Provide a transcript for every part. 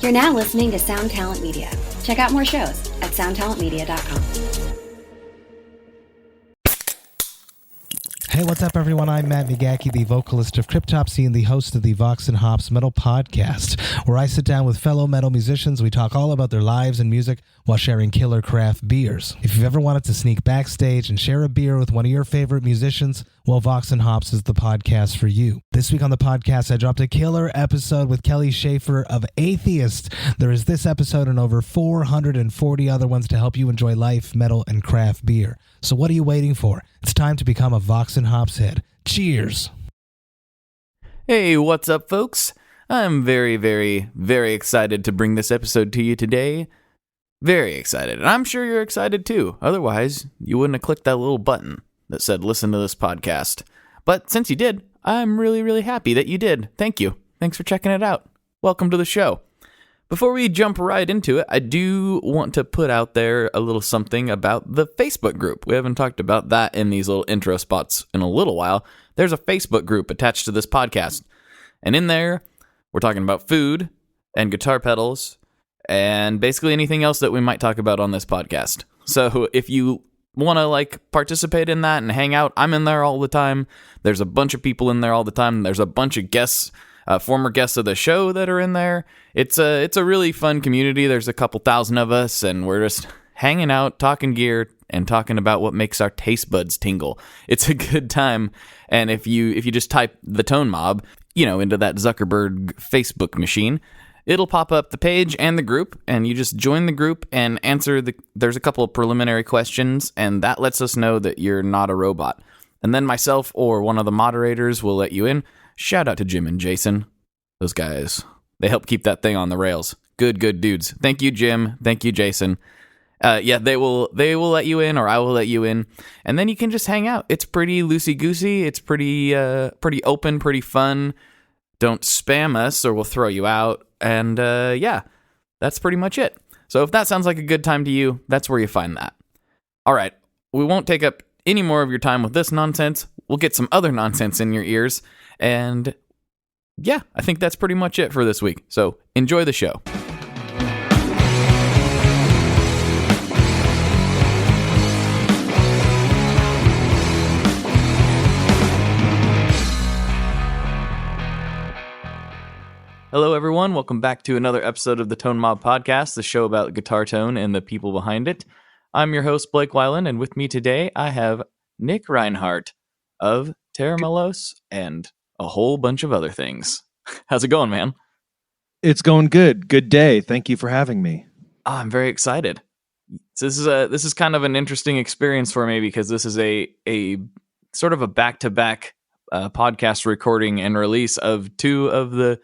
You're now listening to Sound Talent Media. Check out more shows at soundtalentmedia.com. Hey, what's up, everyone? I'm Matt Migaki, the vocalist of Cryptopsy and the host of the Vox and Hops Metal Podcast, where I sit down with fellow metal musicians. We talk all about their lives and music while sharing killer craft beers. If you've ever wanted to sneak backstage and share a beer with one of your favorite musicians, well, Vox and Hops is the podcast for you. This week on the podcast, I dropped a killer episode with Kelly Schaefer of Atheist. There is this episode and over 440 other ones to help you enjoy life, metal, and craft beer. So what are you waiting for? It's time to become a Vox and Hops head. Cheers! Hey, what's up, folks? I'm very, very, very excited to bring this episode to you today. Very excited. And I'm sure you're excited too. Otherwise, you wouldn't have clicked that little button that said listen to this podcast. But since you did, I'm really, really happy that you did. Thank you. Thanks for checking it out. Welcome to the show. Before we jump right into it, I do want to put out there a little something about the Facebook group. We haven't talked about that in these little intro spots in a little while. There's a Facebook group attached to this podcast. And in there, we're talking about food and guitar pedals and basically anything else that we might talk about on this podcast. So if you want to participate in that and hang out, I'm in there all the time. There's a bunch of people in there all the time. There's a bunch of guests, former guests of the show that are in there. It's a really fun community. There's a couple thousand of us, and we're just hanging out, talking gear, and talking about what makes our taste buds tingle. It's a good time. And if you just type the Tone Mob, into that Zuckerberg Facebook machine, it'll pop up the page and the group, and you just join the group and answer there's a couple of preliminary questions, and that lets us know that you're not a robot. And then myself or one of the moderators will let you in. Shout out to Jim and Jason. Those guys, they help keep that thing on the rails. Good dudes. Thank you, Jim. Thank you, Jason. They will let you in, or I will let you in, and then you can just hang out. It's pretty loosey-goosey. It's pretty open, pretty fun. Don't spam us, or we'll throw you out. And that's pretty much it. So if that sounds like a good time to you, that's where you find that. All right, we won't take up any more of your time with this nonsense. We'll get some other nonsense in your ears. And yeah, I think that's pretty much it for this week. So enjoy the show. Hello, everyone. Welcome back to another episode of the Tone Mob Podcast, the show about guitar tone and the people behind it. I'm your host, Blake Weiland, and with me today, I have Nick Reinhart of Tera, Melos, and a whole bunch of other things. How's it going, man? It's going good. Good day. Thank you for having me. I'm very excited. So this is kind of an interesting experience for me because this is a sort of a back-to-back podcast recording and release of two of the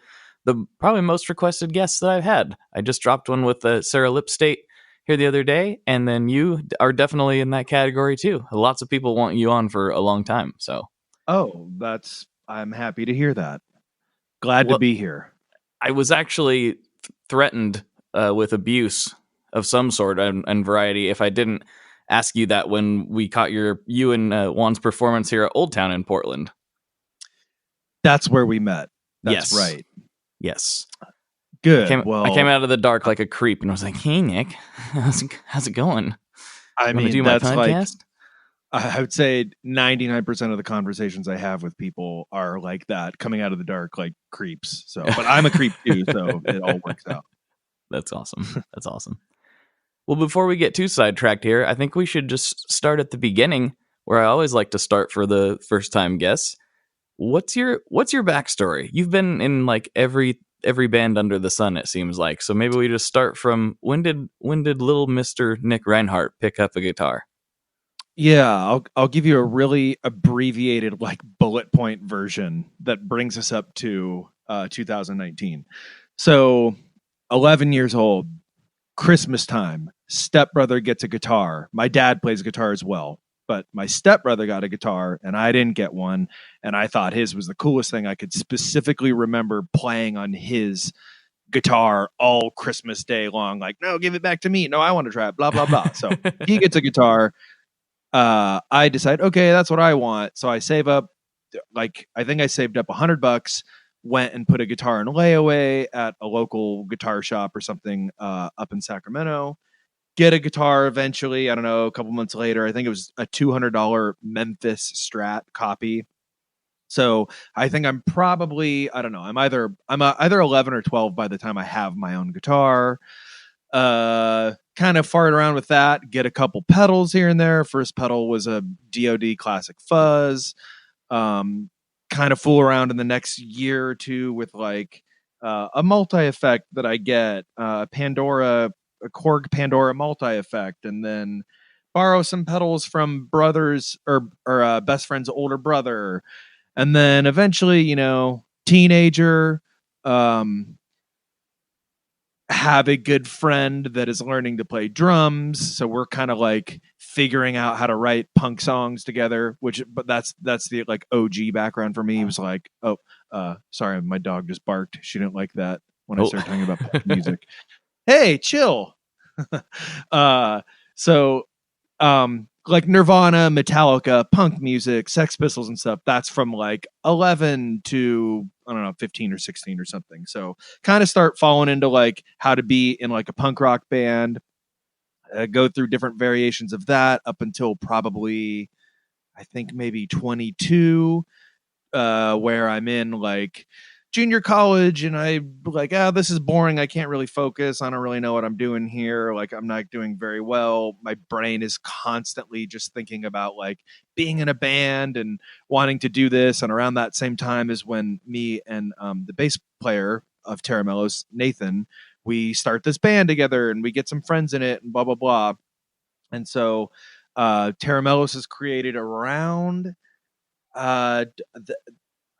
probably most requested guests that I've had. I just dropped one with Sarah Lipstate here the other day, and then you are definitely in that category too. Lots of people want you on for a long time. So, I'm happy to hear that. Glad to be here. I was actually threatened with abuse of some sort and variety if I didn't ask you that when we caught you and Juan's performance here at Old Town in Portland. That's where we met. Yes. That's right. Yes. Good. I came out of the dark like a creep and I was like, "Hey, Nick, how's it going? I mean, do that's my podcast?" I would say 99% of the conversations I have with people are like that, coming out of the dark like creeps. So, but I'm a creep too, so it all works out. That's awesome. That's awesome. Well, before we get too sidetracked here, I think we should just start at the beginning, where I always like to start for the first time guests. What's your backstory? You've been in like every band under the sun, it seems like. So maybe we just start from when did little Mr. Nick Reinhart pick up a guitar? Yeah, I'll give you a really abbreviated bullet point version that brings us up to 2019. So 11 years old, Christmas time, stepbrother gets a guitar. My dad plays guitar as well. But my stepbrother got a guitar and I didn't get one. And I thought his was the coolest thing. I could specifically remember playing on his guitar all Christmas Day long. Like, no, give it back to me. No, I want to try it. Blah, blah, blah. So he gets a guitar. I decide, okay, that's what I want. So I save up, I think I saved up $100 went and put a guitar in layaway at a local guitar shop or something up in Sacramento. Get a guitar eventually. I don't know, a couple months later. I think it was a $200 Memphis Strat copy. So I think I'm probably, I don't know, I'm either 11 or 12 by the time I have my own guitar. Kind of fart around with that, get a couple pedals here and there. First pedal was a DoD Classic Fuzz. Kind of fool around in the next year or two with like a multi effect that I get, Pandora, a Korg Pandora multi effect, and then borrow some pedals from brothers or best friend's older brother. And then eventually, teenager, have a good friend that is learning to play drums. So we're kind of like figuring out how to write punk songs together, but that's the like OG background for me. It was like, sorry, my dog just barked. She didn't like that when I started talking about punk music. Hey, chill. So, like Nirvana, Metallica, punk music, Sex Pistols and stuff, that's from like 11 to, I don't know, 15 or 16 or something. So kind of start falling into like how to be in like a punk rock band, go through different variations of that up until probably, I think maybe 22, where I'm in like junior college and I like, this is boring. I can't really focus. I don't really know what I'm doing here. Like, I'm not doing very well. My brain is constantly just thinking about like being in a band and wanting to do this. And around that same time is when me and the bass player of Tera Melos, Nathan, we start this band together and we get some friends in it and blah, blah, blah. And so Tera Melos is created around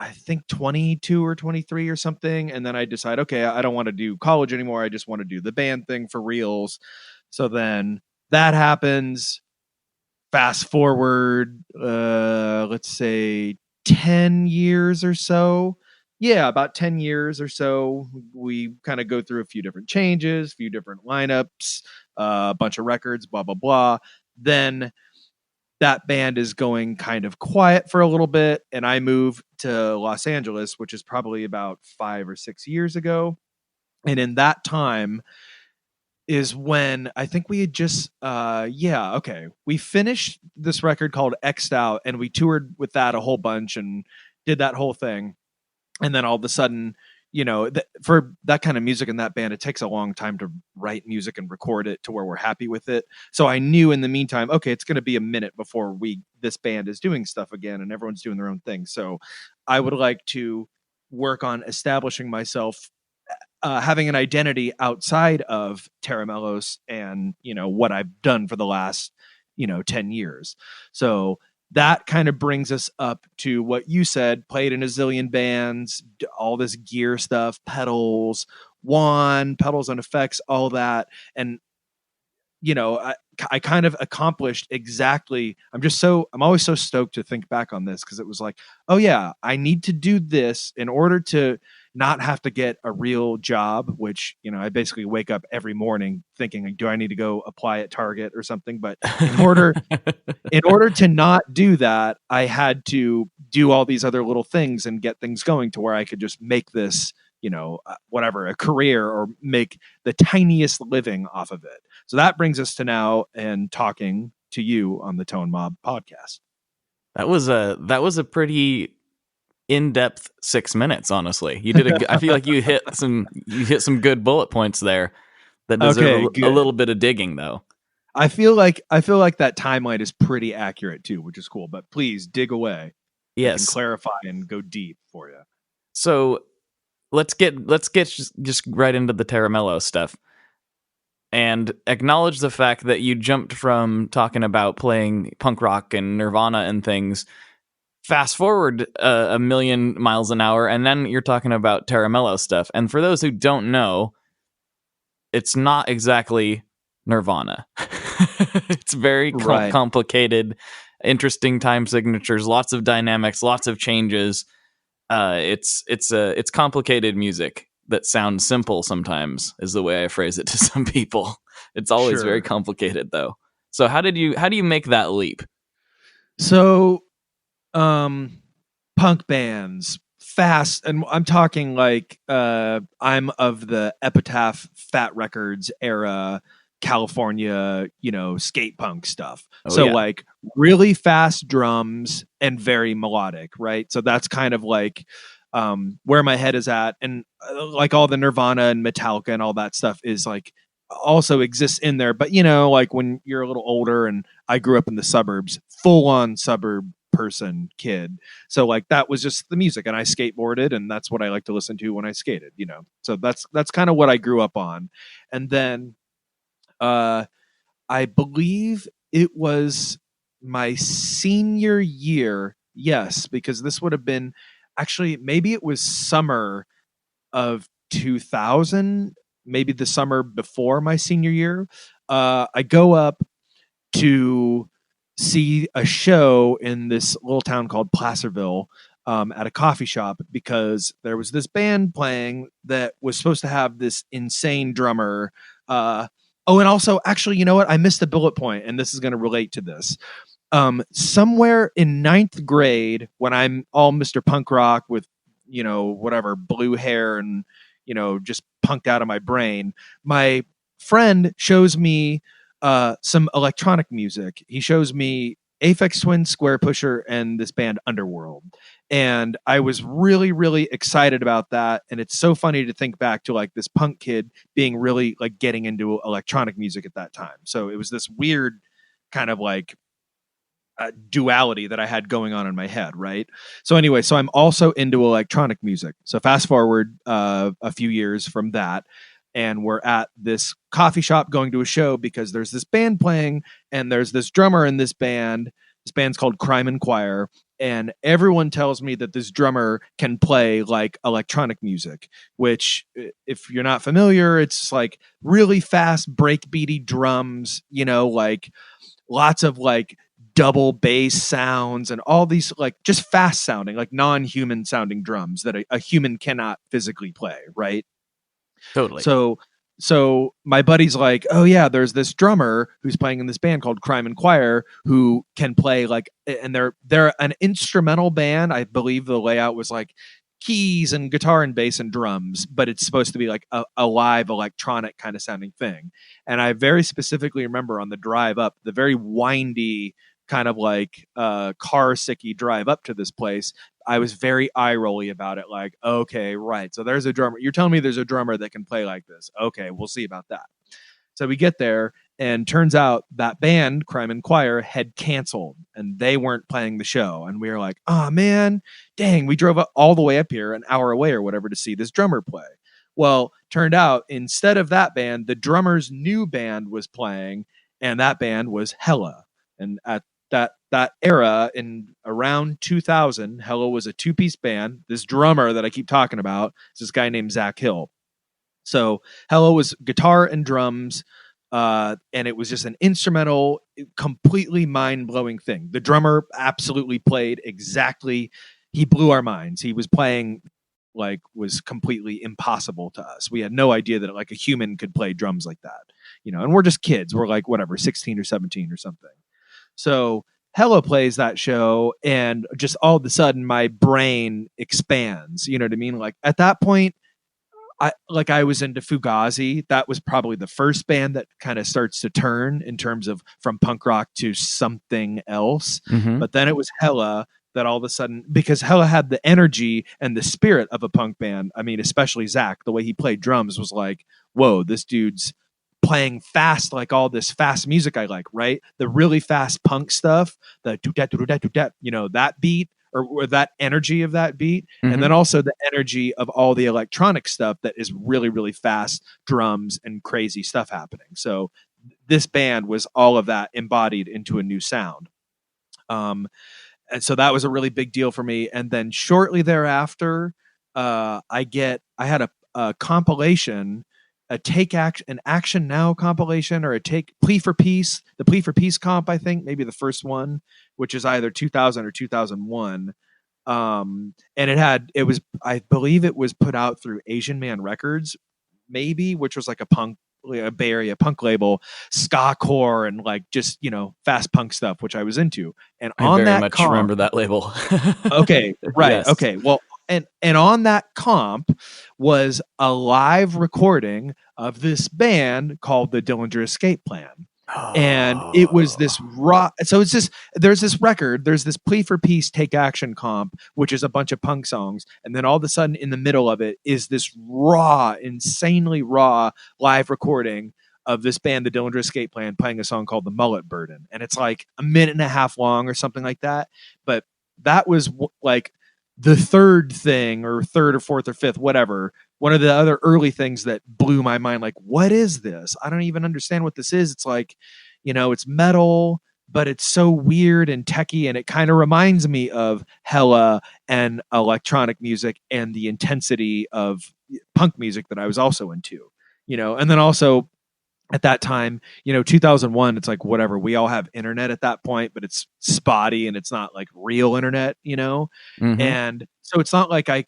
I think 22 or 23 or something. And then I decide, okay, I don't want to do college anymore. I just want to do the band thing for reals. So then that happens. Fast forward, let's say 10 years or so. Yeah, about 10 years or so. We kind of go through a few different changes, a few different lineups, a bunch of records, blah, blah, blah. Then that band is going kind of quiet for a little bit, and I move to Los Angeles, which is probably about 5 or 6 years ago. And in that time is when I think we had just, we finished this record called X'd Out, and we toured with that a whole bunch and did that whole thing. And then all of a sudden, for that kind of music in that band, it takes a long time to write music and record it to where we're happy with it. So I knew in the meantime, okay, it's going to be a minute before this band is doing stuff again and everyone's doing their own thing. So I would like to work on establishing myself, having an identity outside of Tera Melos and, what I've done for the last, 10 years. So that kind of brings us up to what you said, played in a zillion bands, all this gear stuff, pedals, pedals and effects, all that. And, I kind of accomplished exactly. I'm always so stoked to think back on this because it was like, oh yeah, I need to do this in order to not have to get a real job, which, I basically wake up every morning thinking, do I need to go apply at Target or something? But in order to not do that, I had to do all these other little things and get things going to where I could just make this, whatever, a career or make the tiniest living off of it. So that brings us to now and talking to you on the Tone Mob podcast. That was a pretty in-depth 6 minutes, honestly. You did I feel like you hit some good bullet points there that deserve a little bit of digging though. I feel like that timeline is pretty accurate too, which is cool, but please dig away. Yes. I can clarify and go deep for you. So let's get just right into the Tera Melos stuff and acknowledge the fact that you jumped from talking about playing punk rock and Nirvana and things. Fast forward a million miles an hour, and then you're talking about Tera Melos stuff. And for those who don't know, it's not exactly Nirvana. It's very complicated, interesting time signatures, lots of dynamics, lots of changes. It's complicated music that sounds simple sometimes, is the way I phrase it to some people. It's always very complicated though. So how do you make that leap? So punk bands, fast, and I'm talking like I'm of the Epitaph Fat Records era California, skate punk stuff. So yeah. like really fast drums and very melodic, right? So that's kind of like where my head is at, and like all the Nirvana and Metallica and all that stuff is like also exists in there. But like when you're a little older, and I grew up in the suburbs, full on suburb kid, so like that was just the music, and I skateboarded, and that's what I like to listen to when I skated, so that's kind of what I grew up on. And then I believe it was my senior year, yes, because this would have been, actually maybe it was summer of 2000, maybe the summer before my senior year. I go up to see a show in this little town called Placerville, at a coffee shop, because there was this band playing that was supposed to have this insane drummer. And also, actually, you know what? I missed a bullet point, and this is going to relate to this. Somewhere in 9th grade, when I'm all Mr. Punk Rock with, whatever, blue hair and, just punked out of my brain, my friend shows me some electronic music. He shows me Aphex Twin, Square Pusher, and this band Underworld. And I was really, really excited about that. And it's so funny to think back to like this punk kid being really like getting into electronic music at that time. So it was this weird kind of like duality that I had going on in my head, right? So anyway, so I'm also into electronic music. So fast forward a few years from that, and we're at this coffee shop going to a show because there's this band playing, and there's this drummer in this band. This band's called Crime and Choir, and everyone tells me that this drummer can play like electronic music, which, if you're not familiar, it's like really fast breakbeaty drums, like lots of like double bass sounds and all these like just fast sounding, like non-human sounding drums that a human cannot physically play, right? Totally. So my buddy's like, oh yeah, there's this drummer who's playing in this band called Crime and Choir who can play like, and they're an instrumental band. I believe the layout was like keys and guitar and bass and drums, but it's supposed to be like a live electronic kind of sounding thing. And I very specifically remember on the drive up, the very windy kind of like car sicky drive up to this place, I was very eye rolly about it. Like, okay, right. So there's a drummer. You're telling me there's a drummer that can play like this. Okay, we'll see about that. So we get there, and turns out that band, Crime and Choir, had canceled, and they weren't playing the show. And we were like, oh man, dang, we drove all the way up here, an hour away or whatever, to see this drummer play. Well, turned out instead of that band, the drummer's new band was playing, and that band was Hella. And at that era, in around 2000, Hella was a two-piece band. This drummer that I keep talking about is this guy named Zach Hill. So Hella was guitar and drums, and it was just an instrumental, completely mind-blowing thing. The drummer absolutely played exactly. He blew our minds. He was playing like was completely impossible to us. We had no idea that like a human could play drums like that, and we're just kids. We're like, whatever, 16 or 17 or something. So Hella plays that show, and just all of a sudden my brain expands. You know what I mean? Like at that point, I was into Fugazi. That was probably the first band that kind of starts to turn in terms of from punk rock to something else. Mm-hmm. But then it was Hella that all of a sudden, because Hella had the energy and the spirit of a punk band. I mean, especially Zach, the way he played drums was like, whoa, this dude's playing fast, like all this fast music I like, right? The really fast punk stuff, the do-dat, that beat, or that energy of that beat. Mm-hmm. And then also the energy of all the electronic stuff that is really, really fast drums and crazy stuff happening. So this band was all of that embodied into a new sound. And so that was a really big deal for me. And then shortly thereafter, I had a compilation, an Action Now compilation, or Plea for Peace, the Plea for Peace comp, I think, maybe the first one, which is either 2000 or 2001. And I believe it was put out through Asian Man Records, maybe, which was like a Bay Area punk label, ska core, and like just, fast punk stuff, which I was into. And I very much remember that label. Okay. Right. Yes. Okay. Well, and on that comp was a live recording of this band called the Dillinger Escape Plan. And it was this raw. So it's just, there's this record, there's this Plea for Peace, Take Action comp, which is a bunch of punk songs. And then all of a sudden in the middle of it is this raw, insanely raw live recording of this band, the Dillinger Escape Plan, playing a song called The Mullet Burden. And it's like a minute and a half long or something like that. But that was like the third thing, or third or fourth or fifth, whatever. One of the other early things that blew my mind, like, what is this? I don't even understand what this is. It's like, it's metal, but it's so weird and techy, and it kind of reminds me of Hella and electronic music and the intensity of punk music that I was also into, and then also at that time, 2001, it's like, whatever, we all have internet at that point, but it's spotty and it's not like real internet, Mm-hmm. and so it's not like I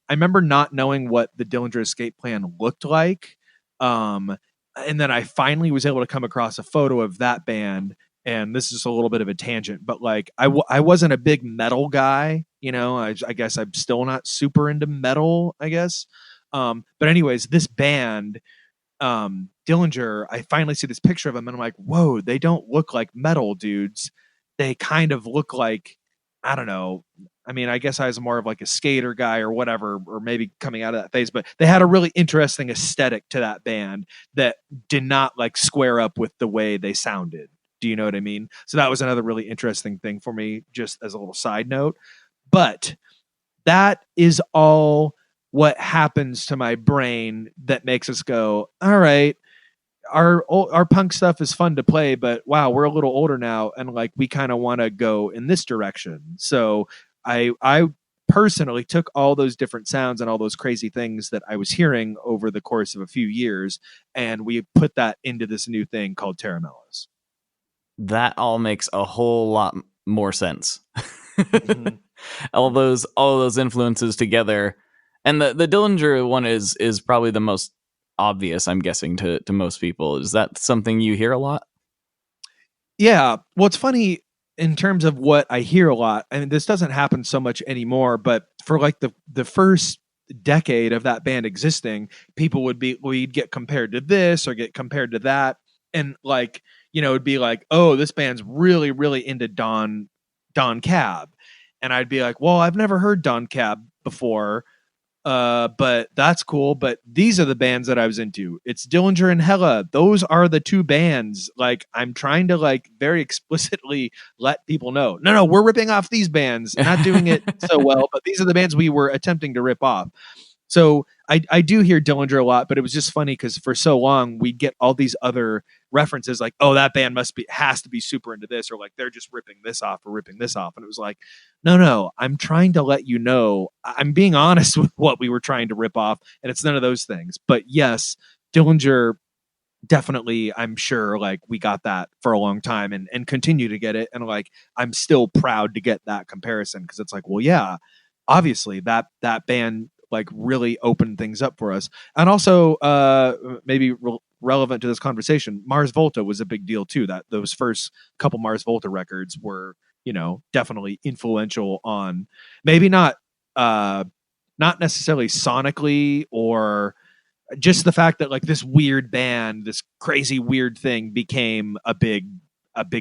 remember not knowing what the Dillinger Escape Plan looked like. And then I finally was able to come across a photo of that band, and this is a little bit of a tangent, but like I wasn't a big metal guy, I guess I'm still not super into metal, I guess. But anyways, this band, Dillinger, I finally see this picture of them and I'm like, whoa, they don't look like metal dudes. They kind of look like, I don't know. I mean, I guess I was more of like a skater guy or whatever, or maybe coming out of that phase, but they had a really interesting aesthetic to that band that did not like square up with the way they sounded. Do you know what I mean? So that was another really interesting thing for me, just as a little side note. But that is all what happens to my brain that makes us go, all right, our punk stuff is fun to play, but wow, we're a little older now, and like we kind of want to go in this direction. So I personally took all those different sounds and all those crazy things that I was hearing over the course of a few years, and we put that into this new thing called Tera Melos. That all makes a whole lot more sense. Mm-hmm. all of those influences together, and the Dillinger one is probably the most obvious, I'm guessing, to most people. Is that something you hear a lot? Yeah. Well, it's funny in terms of what I hear a lot. I mean, this doesn't happen so much anymore, but for like the first decade of that band existing, people we'd get compared to this or get compared to that. And like, it'd be like, oh, this band's really, really into Don Cab. And I'd be like, well, I've never heard Don Cab before. But that's cool. But these are the bands that I was into. It's Dillinger and Hella. Those are the two bands. Like, I'm trying to like very explicitly let people know, no, we're ripping off these bands, not doing it so well, but these are the bands we were attempting to rip off. So I do hear Dillinger a lot, but it was just funny because for so long we'd get all these other references like, oh, that band has to be super into this, or like they're just ripping this off or ripping this off. And it was like, no, I'm trying to let you know, I'm being honest with what we were trying to rip off, and it's none of those things. But yes, Dillinger, definitely, I'm sure like we got that for a long time and continue to get it. And like, I'm still proud to get that comparison because it's like, well, yeah, obviously that band like really opened things up for us. And also maybe relevant to this conversation, Mars Volta was a big deal too. That those first couple Mars Volta records were, definitely influential on, maybe not necessarily sonically, or just the fact that like this weird band, this crazy weird thing became a big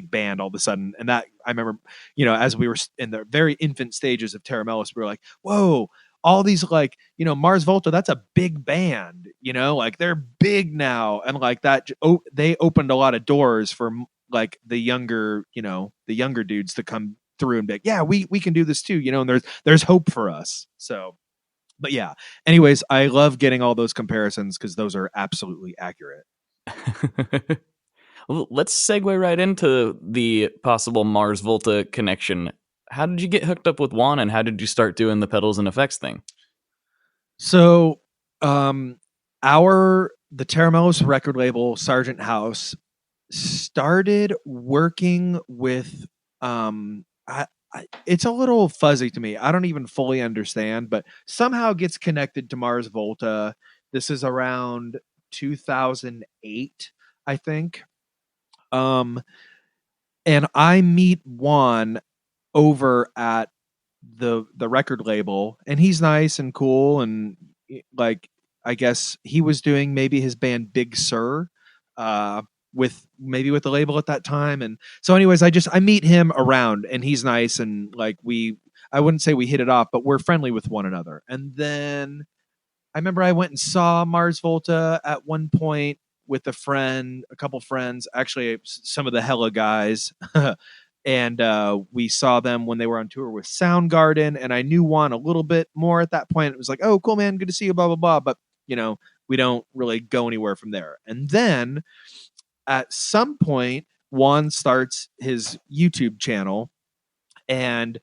band all of a sudden. And that I remember, as we were in the very infant stages of Tera Melos, we were like, whoa, all these like, Mars Volta, that's a big band, like they're big now. And like that, they opened a lot of doors for like the younger dudes to come through and be like, yeah, we can do this too, and there's hope for us. So, but yeah, anyways, I love getting all those comparisons because those are absolutely accurate. Well, let's segue right into the possible Mars Volta connection. How did you get hooked up with Juan, and how did you start doing the pedals and effects thing? So, the Tera Melos record label, Sargent House, started working with, it's a little fuzzy to me. I don't even fully understand, but somehow gets connected to Mars Volta. This is around 2008, I think. And I meet Juan over at the record label, and he's nice and cool, and like I guess he was doing maybe his band Big Sur with the label at that time. And so anyways, I meet him around, and he's nice, and like I wouldn't say we hit it off, but we're friendly with one another. And then I remember I went and saw Mars Volta at one point with a couple friends, actually some of the Hella guys. And we saw them when they were on tour with Soundgarden, and I knew Juan a little bit more at that point. It was like, oh, cool, man, good to see you, blah, blah, blah. But, we don't really go anywhere from there. And then at some point, Juan starts his YouTube channel, and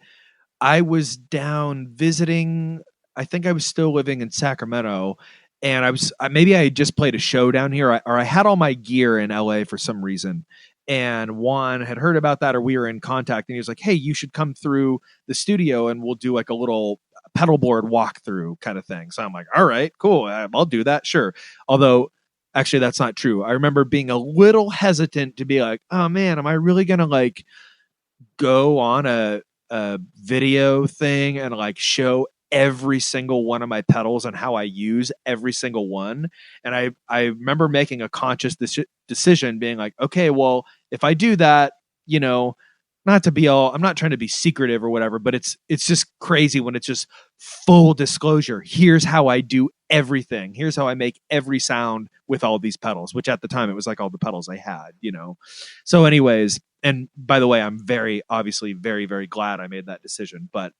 I was down visiting. I think I was still living in Sacramento, and maybe I had just played a show down here, or I had all my gear in LA for some reason. And Juan had heard about that, or we were in contact, and he was like, hey, you should come through the studio and we'll do like a little pedal board walkthrough kind of thing. So I'm like, all right, cool. I'll do that. Sure. Although actually that's not true. I remember being a little hesitant to be like, oh man, am I really going to like go on a video thing and like show every single one of my pedals and how I use every single one? And I remember making a conscious decision being like, okay, well, if I do that, I'm not trying to be secretive or whatever, but it's just crazy when it's just full disclosure. Here's how I do everything. Here's how I make every sound with all these pedals, which at the time it was like all the pedals I had, So anyways, and by the way, I'm obviously very, very glad I made that decision. But,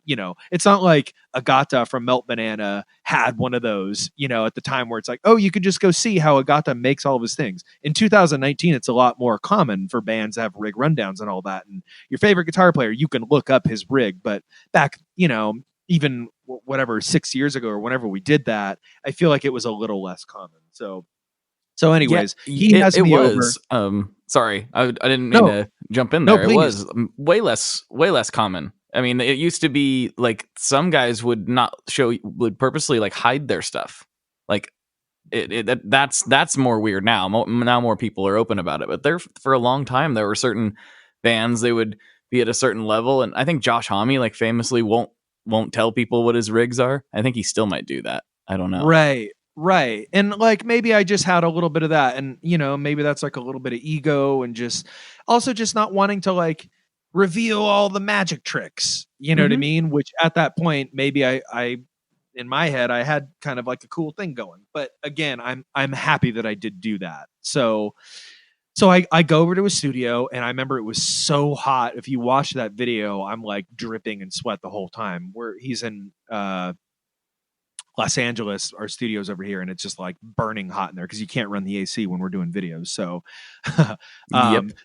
it's not like Agata from Melt Banana had one of those, at the time where it's like, oh, you could just go see how Agata makes all of his things. In 2019, it's a lot more common for bands to have rig rundowns and all that. And your favorite guitar player, you can look up his rig. But back, even whatever, 6 years ago or whenever we did that, I feel like it was a little less common. So anyways, he has me was, over. Sorry, I didn't mean to jump in there. It was way less common. I mean, it used to be like some guys would purposely like hide their stuff. Like that's more weird now. Now more people are open about it. But for a long time, there were certain bands, they would be at a certain level, and I think Josh Homme like famously won't tell people what his rigs are. I think he still might do that. I don't know. Right. And like, maybe I just had a little bit of that, and maybe that's like a little bit of ego, and just not wanting to like reveal all the magic tricks, you know what I mean? Which at that point, maybe I in my head, I had kind of like a cool thing going. But again, I'm happy that I did do that. So I go over to a studio, and I remember it was so hot. If you watch that video, I'm like dripping in sweat the whole time. Where he's in Los Angeles, our studio's over here, and it's just like burning hot in there because you can't run the AC when we're doing videos. So,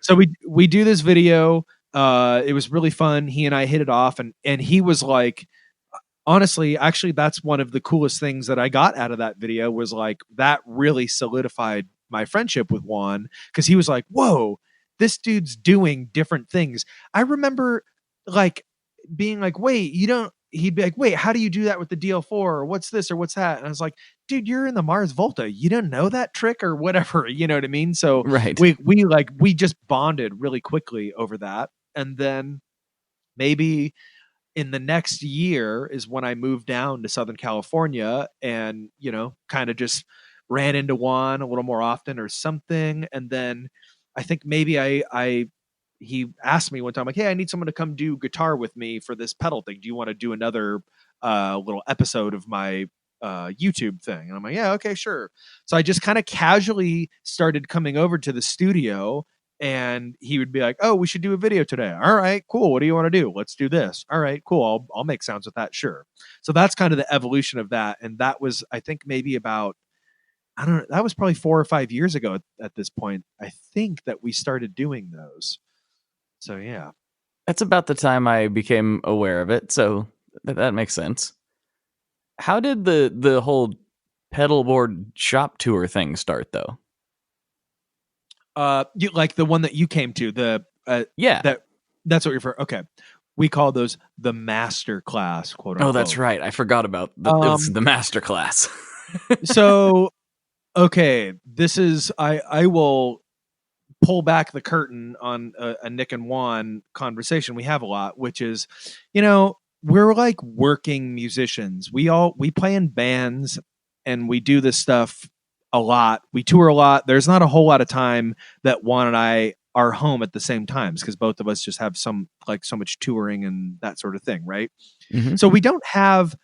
so we do this video. It was really fun. He and I hit it off, and he was like, honestly, actually, that's one of the coolest things that I got out of that video, was like that really solidified my friendship with Juan, because he was like, whoa, this dude's doing different things. I remember like being like, wait, he'd be like, wait, how do you do that with the DL4, or what's this or what's that? And I was like, dude, you're in the Mars Volta, you don't know that trick or whatever, you know what I mean? So right. we just bonded really quickly over that. And then maybe in the next year is when I moved down to Southern California, and kind of just ran into Juan a little more often or something. And then I think maybe he asked me one time, like, hey, I need someone to come do guitar with me for this pedal thing. Do you want to do another little episode of my YouTube thing? And I'm like, yeah, okay, sure. So I just kind of casually started coming over to the studio, and he would be like, oh, we should do a video today. All right, cool. What do you want to do? Let's do this. All right, cool. I'll make sounds with that. Sure. So that's kind of the evolution of that. And that was, I think, maybe about, I don't know, that was probably 4 or 5 years ago at this point, I think, that we started doing those. So yeah, that's about the time I became aware of it. So that makes sense. How did the whole pedalboard shop tour thing start, though? You like the one that you came to? Yeah, that's what you're for. Okay, we call those the master class, quote unquote. Oh, that's right. I forgot about it's the master class. So, okay, this is I will pull back the curtain on a Nick and Juan conversation we have a lot, which is, we're like working musicians. We play in bands and we do this stuff a lot. We tour a lot. There's not a whole lot of time that Juan and I are home at the same times because both of us just have so much touring and that sort of thing, right? Mm-hmm. So we don't have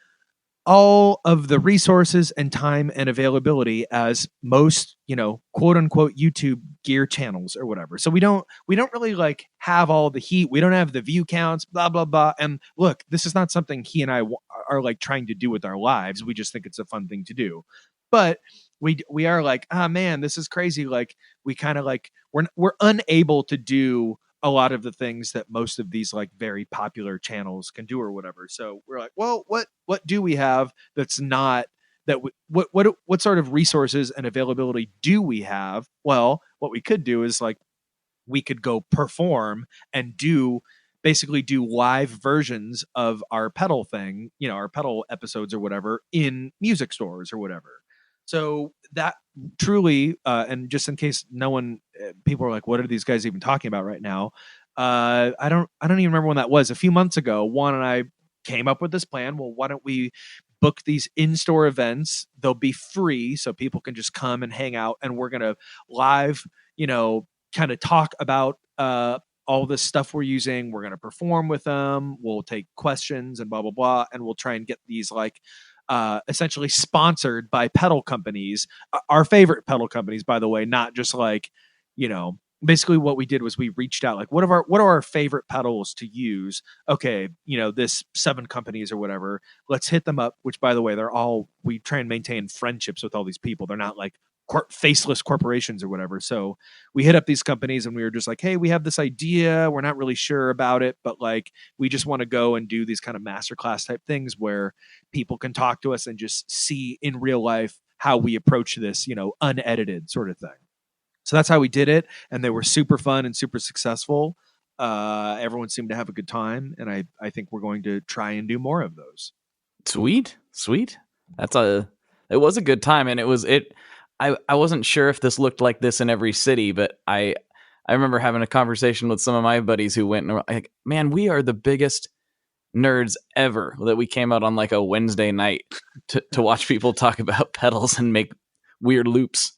all of the resources and time and availability as most, quote unquote YouTube gear channels or whatever. So we don't really like have all the heat. We don't have the view counts, blah, blah, blah. And look, this is not something he and I are like trying to do with our lives. We just think it's a fun thing to do. But we are like, man, this is crazy. Like we kind of like, we're unable to do a lot of the things that most of these like very popular channels can do or whatever. So we're like, well, what do we have that's not that? What sort of resources and availability do we have? Well, what we could do is like, we could go perform and basically do live versions of our pedal thing, our pedal episodes or whatever in music stores or whatever. So that truly, and just in case people are like, what are these guys even talking about right now? I don't even remember when that was. A few months ago, Juan and I came up with this plan. Well, why don't we book these in-store events? They'll be free, so people can just come and hang out, and we're gonna live, kind of talk about all this stuff we're using. We're gonna perform with them. We'll take questions and blah blah blah, and we'll try and get these like essentially sponsored by pedal companies, our favorite pedal companies, by the way, not just like, basically what we did was we reached out like, what are our favorite pedals to use? Okay. This 7 companies or whatever, let's hit them up, which by the way, we try and maintain friendships with all these people. They're not like faceless corporations or whatever. So we hit up these companies and we were just like, hey, we have this idea. We're not really sure about it, but like, we just want to go and do these kind of masterclass type things where people can talk to us and just see in real life how we approach this, unedited sort of thing. So that's how we did it. And they were super fun and super successful. Everyone seemed to have a good time. And I think we're going to try and do more of those. Sweet. It was a good time. And I wasn't sure if this looked like this in every city, but I remember having a conversation with some of my buddies who went and were like, man, we are the biggest nerds ever that we came out on like a Wednesday night to watch people talk about pedals and make weird loops.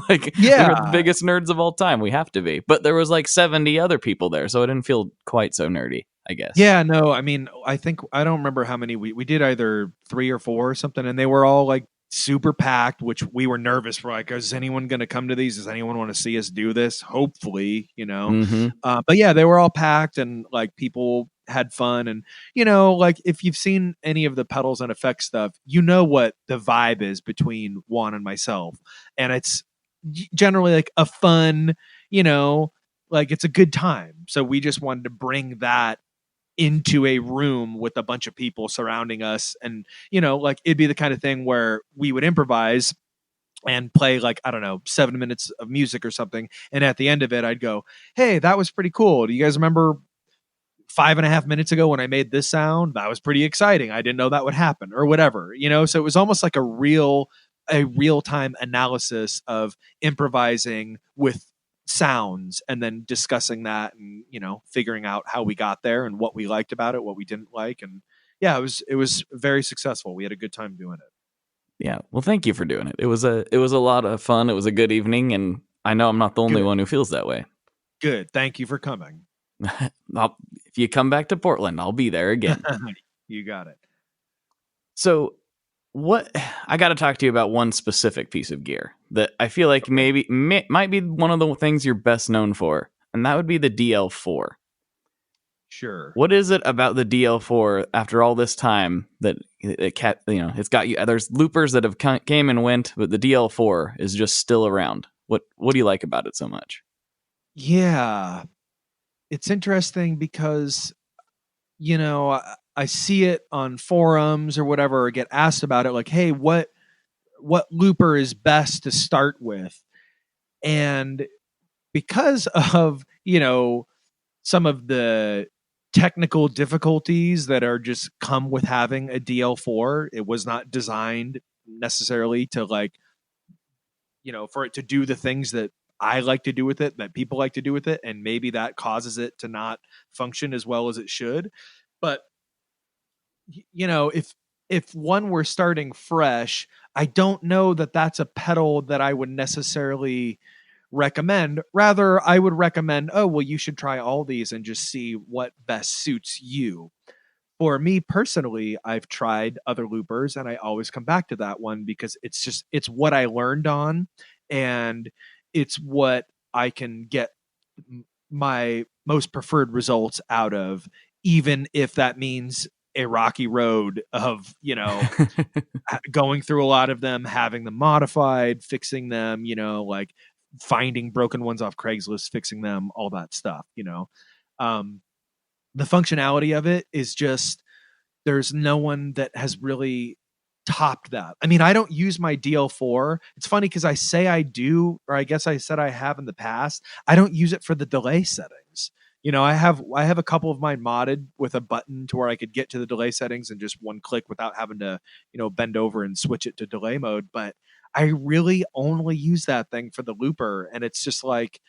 Like, yeah, we're the biggest nerds of all time. We have to be. But there was like 70 other people there, so it didn't feel quite so nerdy, I guess. Yeah, no, I mean, I don't remember how many we did, either 3 or 4 or something, and they were all like super packed, which we were nervous for. Like, is anyone going to come to these? Does anyone want to see us do this? Hopefully, Mm-hmm. But yeah, they were all packed and like people had fun. And, like if you've seen any of the pedals and effects stuff, what the vibe is between Juan and myself. And it's generally like a fun, like it's a good time. So we just wanted to bring that into a room with a bunch of people surrounding us. And, like it'd be the kind of thing where we would improvise and play like, I don't know, 7 minutes of music or something. And at the end of it, I'd go, hey, that was pretty cool. Do you guys remember 5.5 minutes ago when I made this sound? That was pretty exciting. I didn't know that would happen or whatever, so it was almost like a real-time analysis of improvising with sounds and then discussing that and figuring out how we got there and what we liked about it, what we didn't like. And yeah, it was very successful. We had a good time doing it. Yeah, well, thank you for doing it. It was a lot of fun. It was a good evening, and I know I'm not the only one who feels that way. Good. Thank you for coming. If you come back to Portland, I'll be there again. You got it. So I got to talk to you about one specific piece of gear that I feel like might be one of the things you're best known for, and that would be the DL4. Sure. What is it about the DL4 after all this time that it's got you? There's loopers that have came and went, but the DL4 is just still around. What do you like about it so much? Yeah, it's interesting because, I see it on forums or whatever, or get asked about it, like, hey, what looper is best to start with? And because of, some of the technical difficulties that are just come with having a DL4, it was not designed necessarily to like, for it to do the things that I like to do with it, that people like to do with it. And maybe that causes it to not function as well as it should. But if one were starting fresh, I don't know that that's a pedal that I would necessarily recommend. Rather, I would recommend, oh, well, you should try all these and just see what best suits you. For me personally, I've tried other loopers and I always come back to that one because it's what I learned on, and it's what I can get my most preferred results out of, even if that means a rocky road of, going through a lot of them, having them modified, fixing them, like finding broken ones off Craigslist, fixing them, all that stuff. The functionality of it is just, there's no one that has really topped that. I mean, I don't use my DL4. It's funny because I say I do, or I guess I said I have in the past. I don't use it for the delay settings. I have a couple of mine modded with a button to where I could get to the delay settings in just one click without having to, bend over and switch it to delay mode. But I really only use that thing for the looper, and it's just like,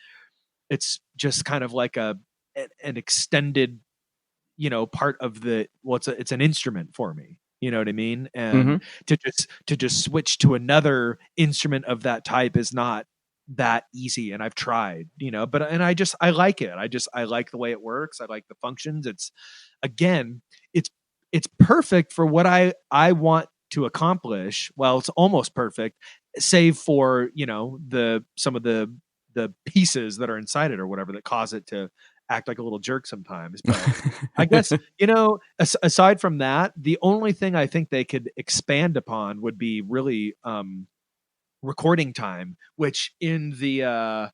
it's just kind of like an extended, part of it's an instrument for me. You know what I mean? And to just switch to another instrument of that type is not that easy. And I've tried, and I like it. I like the way it works. I like the functions. Again, it's perfect for what I want to accomplish. Well, it's almost perfect, save for, some of the pieces that are inside it or whatever that cause it to act like a little jerk sometimes. But I guess, aside from that, the only thing I think they could expand upon would be really recording time, which in the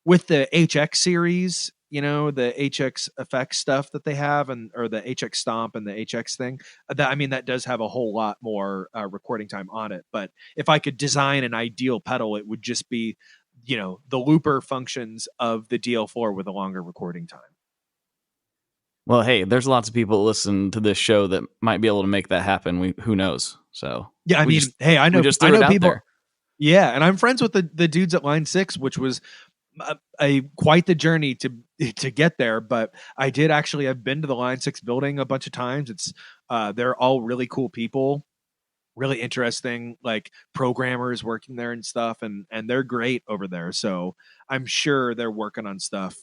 with the HX series, the HX effects stuff that they have, or the HX stomp and the HX thing, that does have a whole lot more recording time on it. But if I could design an ideal pedal, it would just be, the looper functions of the DL4 with a longer recording time. Well, hey, there's lots of people that listen to this show that might be able to make that happen. Who knows? So yeah, I know people. There. Yeah, and I'm friends with the dudes at Line 6, which was quite the journey to get there. But I did actually, I've been to the Line 6 building a bunch of times. It's they're all really cool people. Really interesting, like programmers working there and stuff, and they're great over there. So I'm sure they're working on stuff,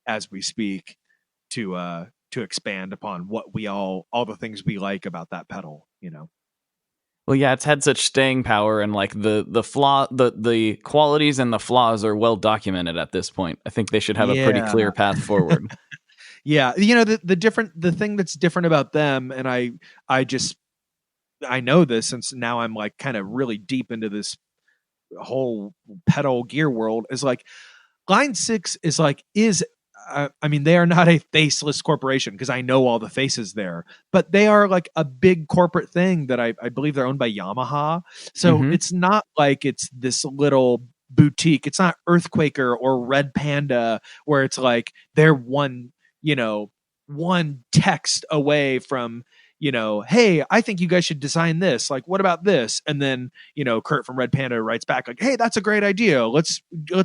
as we speak, to expand upon what all the things we like about that pedal. Well, yeah, it's had such staying power, and like the qualities and the flaws are well documented at this point. I think they should have a pretty clear path forward. Yeah, the thing that's different about them, and I know this since now I'm like kind of really deep into this whole pedal gear world, is like Line 6 is they are not a faceless corporation, because I know all the faces there, but they are like a big corporate thing that I believe they're owned by Yamaha. So it's not like it's this little boutique. It's not Earthquaker or Red Panda, where it's like they're one text away from, hey, I think you guys should design this. Like, what about this? And then, Kurt from Red Panda writes back like, hey, that's a great idea. Let's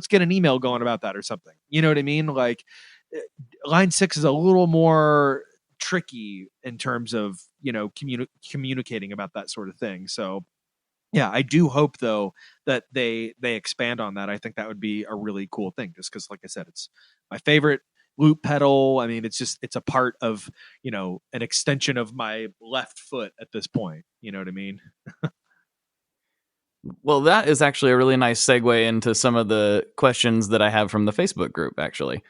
get an email going about that or something. You know what I mean? Like, Line 6 is a little more tricky in terms of, communicating about that sort of thing. So yeah, I do hope though that they expand on that. I think that would be a really cool thing, just because, like I said, it's my favorite loop pedal. I mean, it's a part of, an extension of my left foot at this point. You know what I mean? Well, that is actually a really nice segue into some of the questions that I have from the Facebook group, actually.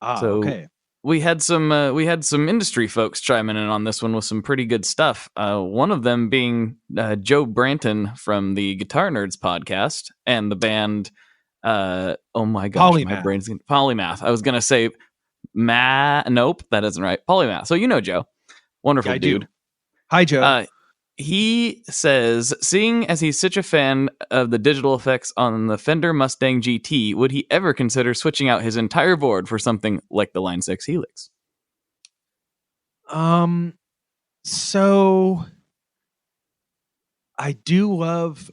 Okay. We had some industry folks chiming in on this one with some pretty good stuff. One of them being Joe Branton from the Guitar Nerds podcast and the band. Oh my gosh, Polymath. My brain's Polymath. I was gonna say nope, that isn't right. Polymath. So Joe, wonderful dude. Do. Hi, Joe. He says, seeing as he's such a fan of the digital effects on the Fender Mustang GT, would he ever consider switching out his entire board for something like the Line 6 Helix? So I do love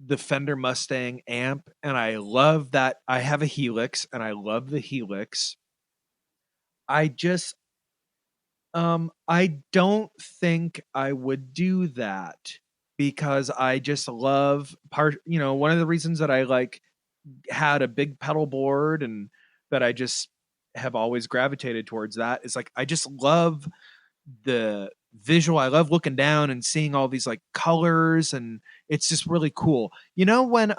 the Fender Mustang amp, and I love that I have a Helix, and I love the Helix. I don't think I would do that because I just love one of the reasons that I like had a big pedal board and that I just have always gravitated towards that is like I just love the visual. I love looking down and seeing all these like colors, and it's just really cool. You know when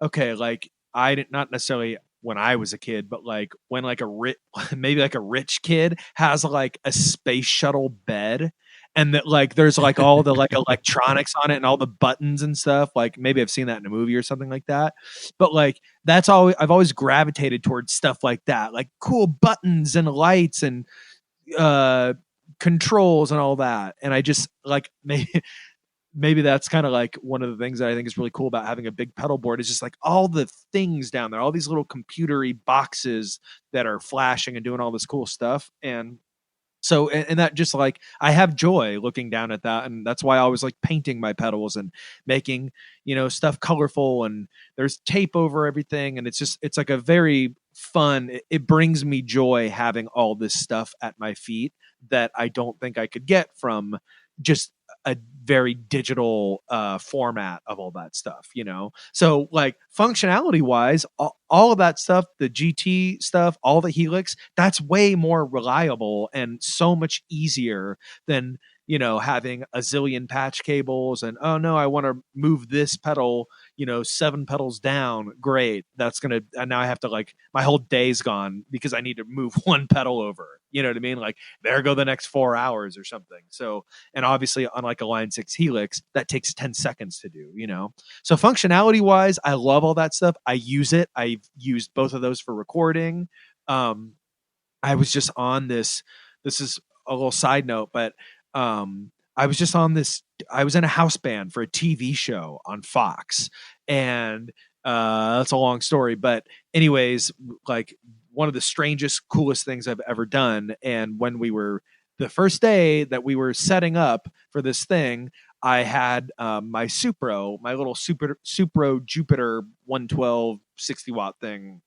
okay, like I did not necessarily when I was a kid, but like when like a rich, maybe like a rich kid has like a space shuttle bed, and that like there's like all the like electronics on it and all the buttons and stuff. Like maybe I've seen that in a movie or something like that. But like that's all I've always gravitated towards stuff like that, like cool buttons and lights and uh controls and all that. And I just like maybe that's kind of like one of the things that I think is really cool about having a big pedal board is just like all the things down there, all these little computery boxes that are flashing and doing all this cool stuff. And so, and that just like, I have joy looking down at that. And that's why I always like painting my pedals and making, stuff colorful, and there's tape over everything. And it's like a very fun, it brings me joy having all this stuff at my feet that I don't think I could get from just a very digital format of all that stuff, So like functionality wise, all of that stuff, the GT stuff, all the Helix, that's way more reliable and so much easier than having a zillion patch cables and, oh no, I want to move this pedal, 7 pedals down. Great. And now I have to like, my whole day's gone because I need to move one pedal over. You know what I mean? Like there go the next 4 hours or something. So, and obviously unlike a Line 6 Helix, that takes 10 seconds to do, So functionality wise, I love all that stuff. I use it. I've used both of those for recording. I was just on this is a little side note, but I was just on I was in a house band for a TV show on Fox, and that's a long story, but anyways, like one of the strangest, coolest things I've ever done. And when the first day that we were setting up for this thing, I had my Supro, my little Supro Jupiter 112 60 watt thing,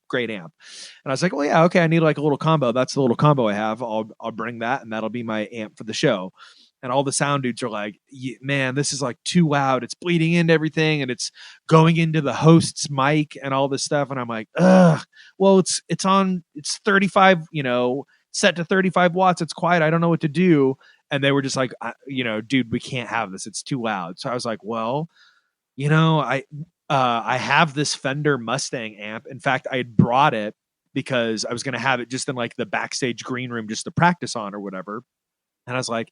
great amp. And I was like, well, yeah, okay, I need like a little combo. That's the little combo I have. I'll bring that, and that'll be my amp for the show. And all the sound dudes are like, man, this is like too loud. It's bleeding into everything, and it's going into the host's mic and all this stuff. And I'm like, ugh, well, it's 35, set to 35 watts. It's quiet. I don't know what to do. And they were just like, dude, we can't have this. It's too loud. So I was like, well, I have this Fender Mustang amp. In fact, I had brought it because I was going to have it just in like the backstage green room just to practice on or whatever. And I was like,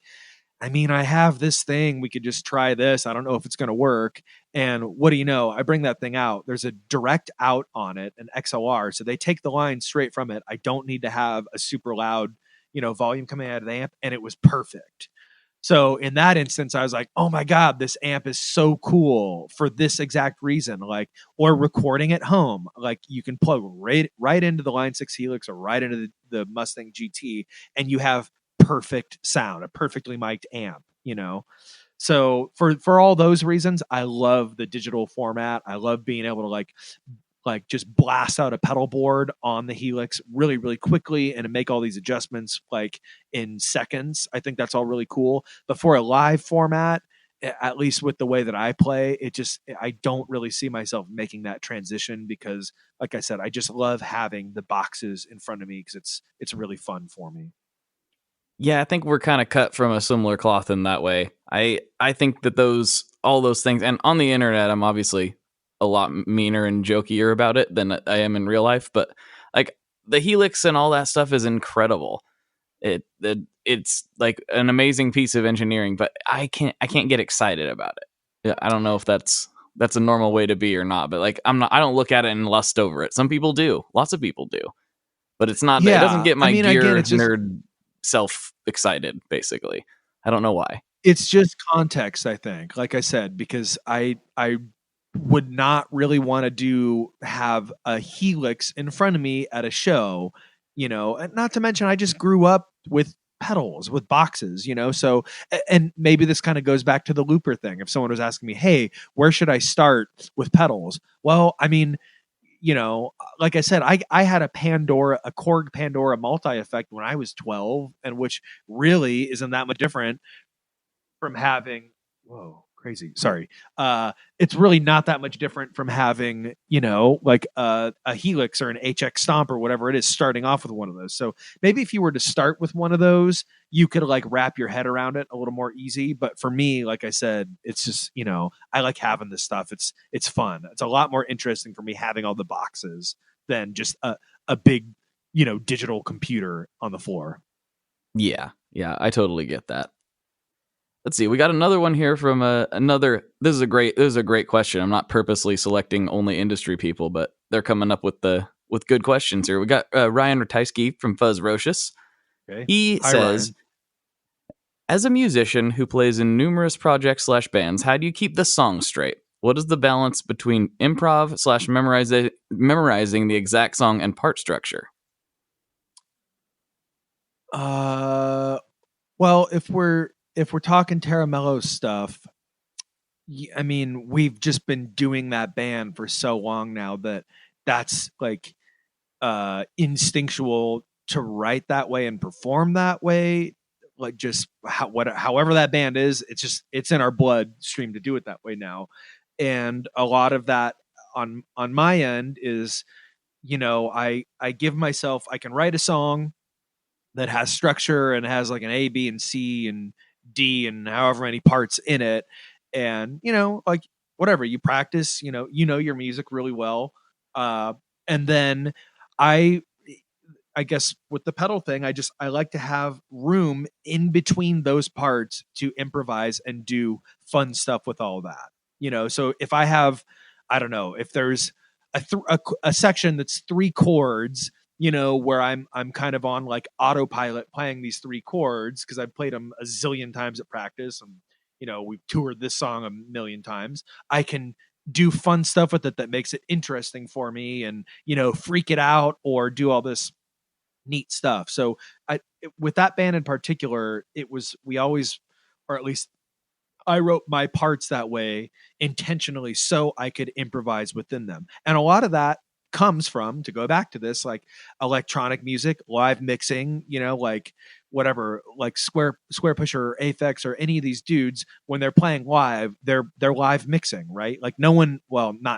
I mean, I have this thing. We could just try this. I don't know if it's going to work. And what do you know? I bring that thing out. There's a direct out on it, an XLR. So they take the line straight from it. I don't need to have a super loud, volume coming out of the amp. And it was perfect. So in that instance, I was like, oh my God, this amp is so cool for this exact reason. Like, or recording at home, like you can plug right into the Line 6 Helix or right into the Mustang GT, and you have perfect sound, a perfectly mic'd amp, So for all those reasons, I love the digital format. I love being able to like just blast out a pedal board on the Helix really, really quickly and make all these adjustments like in seconds. I think that's all really cool. But for a live format, at least with the way that I play, I don't really see myself making that transition because, like I said, I just love having the boxes in front of me because it's really fun for me. Yeah, I think we're kind of cut from a similar cloth in that way. I think that all those things, and on the internet, I'm obviously a lot meaner and jokier about it than I am in real life, but like the Helix and all that stuff is incredible. It's like an amazing piece of engineering, but I can't get excited about it. Yeah, I don't know if that's a normal way to be or not, but like I don't look at it and lust over it. Some people do. Lots of people do. But it's not, yeah, it doesn't get my gear again, nerd self excited, basically. I don't know why. It's just context, I think. Like I said, because I would not really want to have a Helix in front of me at a show, and not to mention I just grew up with pedals, with boxes, so, and maybe this kind of goes back to the looper thing. If someone was asking me, hey, where should I start with pedals? Well, I mean, like I said, I had a Korg Pandora multi effect when I was 12, and which really isn't that much different from having, whoa, crazy, sorry, it's really not that much different from having, like a Helix or an HX Stomp or whatever it is, starting off with one of those. So maybe if you were to start with one of those, you could like wrap your head around it a little more easy. But for me, like I said, it's just, I like having this stuff. It's fun. It's a lot more interesting for me having all the boxes than just a big, digital computer on the floor. Yeah, I totally get that. Let's see. We got another one here from another. This is a great question. I'm not purposely selecting only industry people, but they're coming up with good questions here. We got Ryan Ratajski from Fuzz Rocious. Okay. He Hi, says, Ryan. as a musician who plays in numerous projects / bands, how do you keep the song straight? What is the balance between improv / memorizing the exact song and part structure? Well, if we're talking Tera Melos stuff, I mean, we've just been doing that band for so long now that's like instinctual to write that way and perform that way. Like just however that band is, it's in our bloodstream to do it that way now. And a lot of that on my end is, I give myself, I can write a song that has structure and has like an A, B, and C and D and however many parts in it. And, like whatever you practice, your music really well. And then I guess with the pedal thing, I like to have room in between those parts to improvise and do fun stuff with all that. So if I have, I don't know, if there's a section that's 3 chords, where I'm kind of on like autopilot playing these 3 chords because I've played them a zillion times at practice, and we've toured this song a million times. I can do fun stuff with it that makes it interesting for me, and freak it out or do all this neat stuff. So with that band in particular, we always, or at least I wrote my parts that way intentionally so I could improvise within them. And a lot of that comes from, to go back to this, like electronic music, live mixing, like whatever, like Square Pusher or Aphex or any of these dudes, when they're playing live, they're live mixing, right? Like not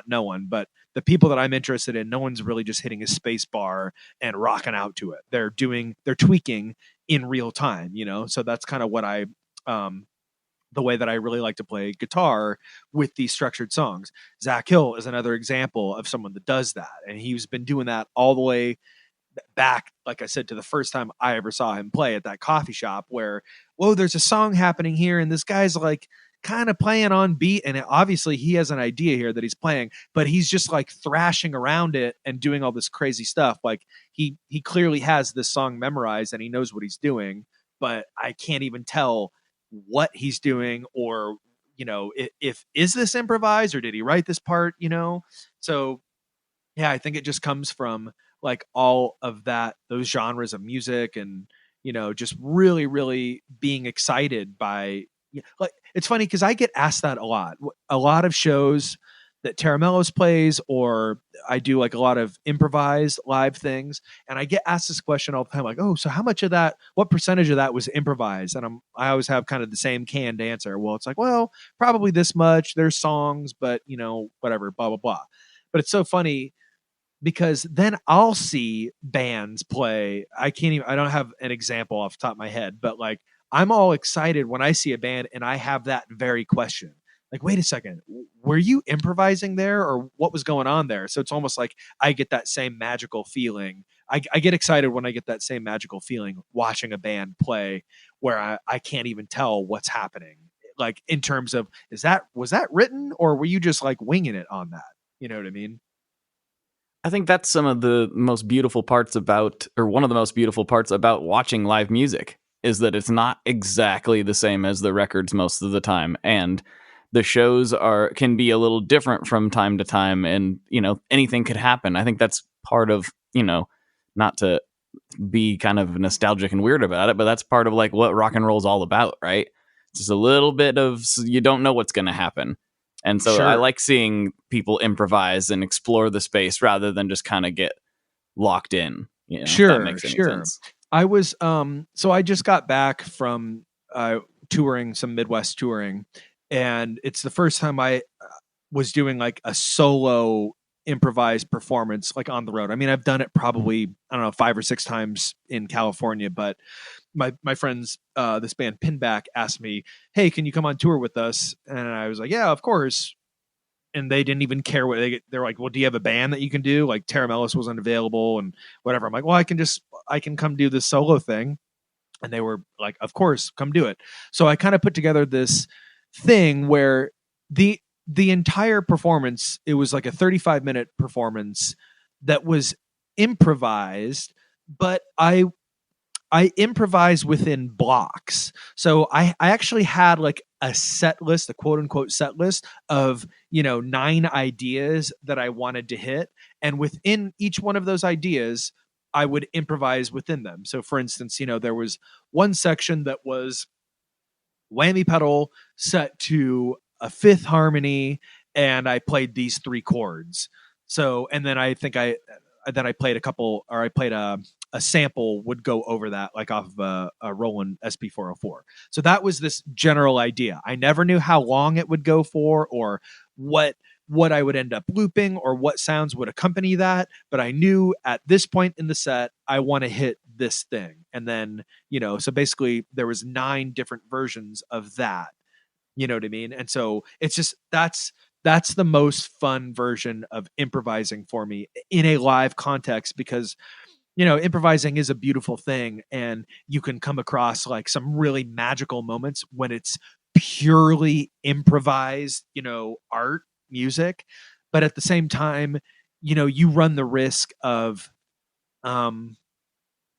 no one, but the people that I'm interested in, no one's really just hitting a space bar and rocking out to it. They're tweaking in real time, So that's kind of what the way that I really like to play guitar with these structured songs. Zach Hill is another example of someone that does that. And he's been doing that all the way back, like I said, to the first time I ever saw him play at that coffee shop where, whoa, there's a song happening here. And this guy's like kind of playing on beat. And obviously he has an idea here that he's playing, but he's just like thrashing around it and doing all this crazy stuff. Like he clearly has this song memorized and he knows what he's doing, but I can't even tell what he's doing, or if is this improvised or did he write this part, so yeah, I think it just comes from like all of those genres of music, and just really really being excited by, like, it's funny because I get asked that a lot of shows that Tera Melos plays, or I do like a lot of improvised live things, and I get asked this question all the time, like, oh, so how much of that, what percentage of that was improvised? And I always have kind of the same canned answer. Well, it's like, well, probably this much. There's songs, but whatever, blah blah blah. But it's so funny because then I'll see bands play. I don't have an example off the top of my head, but like I'm all excited when I see a band and I have that very question. Like, wait a second, were you improvising there, or what was going on there? So it's almost like I get that same magical feeling. I get excited when I get that same magical feeling watching a band play where I can't even tell what's happening. Like in terms of, was that written, or were you just like winging it on that? You know what I mean? I think that's some of the most beautiful parts about, or one of the most beautiful parts about watching live music, is that it's not exactly the same as the records most of the time. And the shows can be a little different from time to time, and anything could happen. I think that's part of, not to be kind of nostalgic and weird about it, but that's part of like what rock and roll is all about, right? It's just a little bit of, you don't know what's going to happen. And so Sure. I like seeing people improvise and explore the space rather than just kind of get locked in. You know, if that makes any sense. I was so I just got back from touring some Midwest touring, and it's the first time I was doing like a solo improvised performance like on the road. I mean, I've done it probably, I don't know, 5 or 6 times in California, but my friends, this band Pinback, asked me, "Hey, can you come on tour with us?" And I was like, "Yeah, of course." And they didn't even care what they're like, "Well, do you have a band that you can do?" Like Tera Melos wasn't available and whatever. I'm like, "Well, I can come do this solo thing." And they were like, "Of course, come do it." So I kind of put together this thing where the entire performance, it was like a 35-minute performance that was improvised, but I improvise within blocks. So I actually had like a set list, a quote unquote set list of, 9 ideas that I wanted to hit. And within each one of those ideas, I would improvise within them. So for instance, there was one section that was whammy pedal set to a 5th harmony, and I played these 3 chords. So, and then I think I played I played a sample would go over that, like off of a Roland SP404. So that was this general idea. I never knew how long it would go for, or what I would end up looping, or what sounds would accompany that. But I knew at this point in the set, I want to hit this thing. And then, so basically there was 9 different versions of that. You know what I mean? And so it's just, that's the most fun version of improvising for me in a live context, because improvising is a beautiful thing, and you can come across like some really magical moments when it's purely improvised, art, music. But at the same time, you run the risk of, I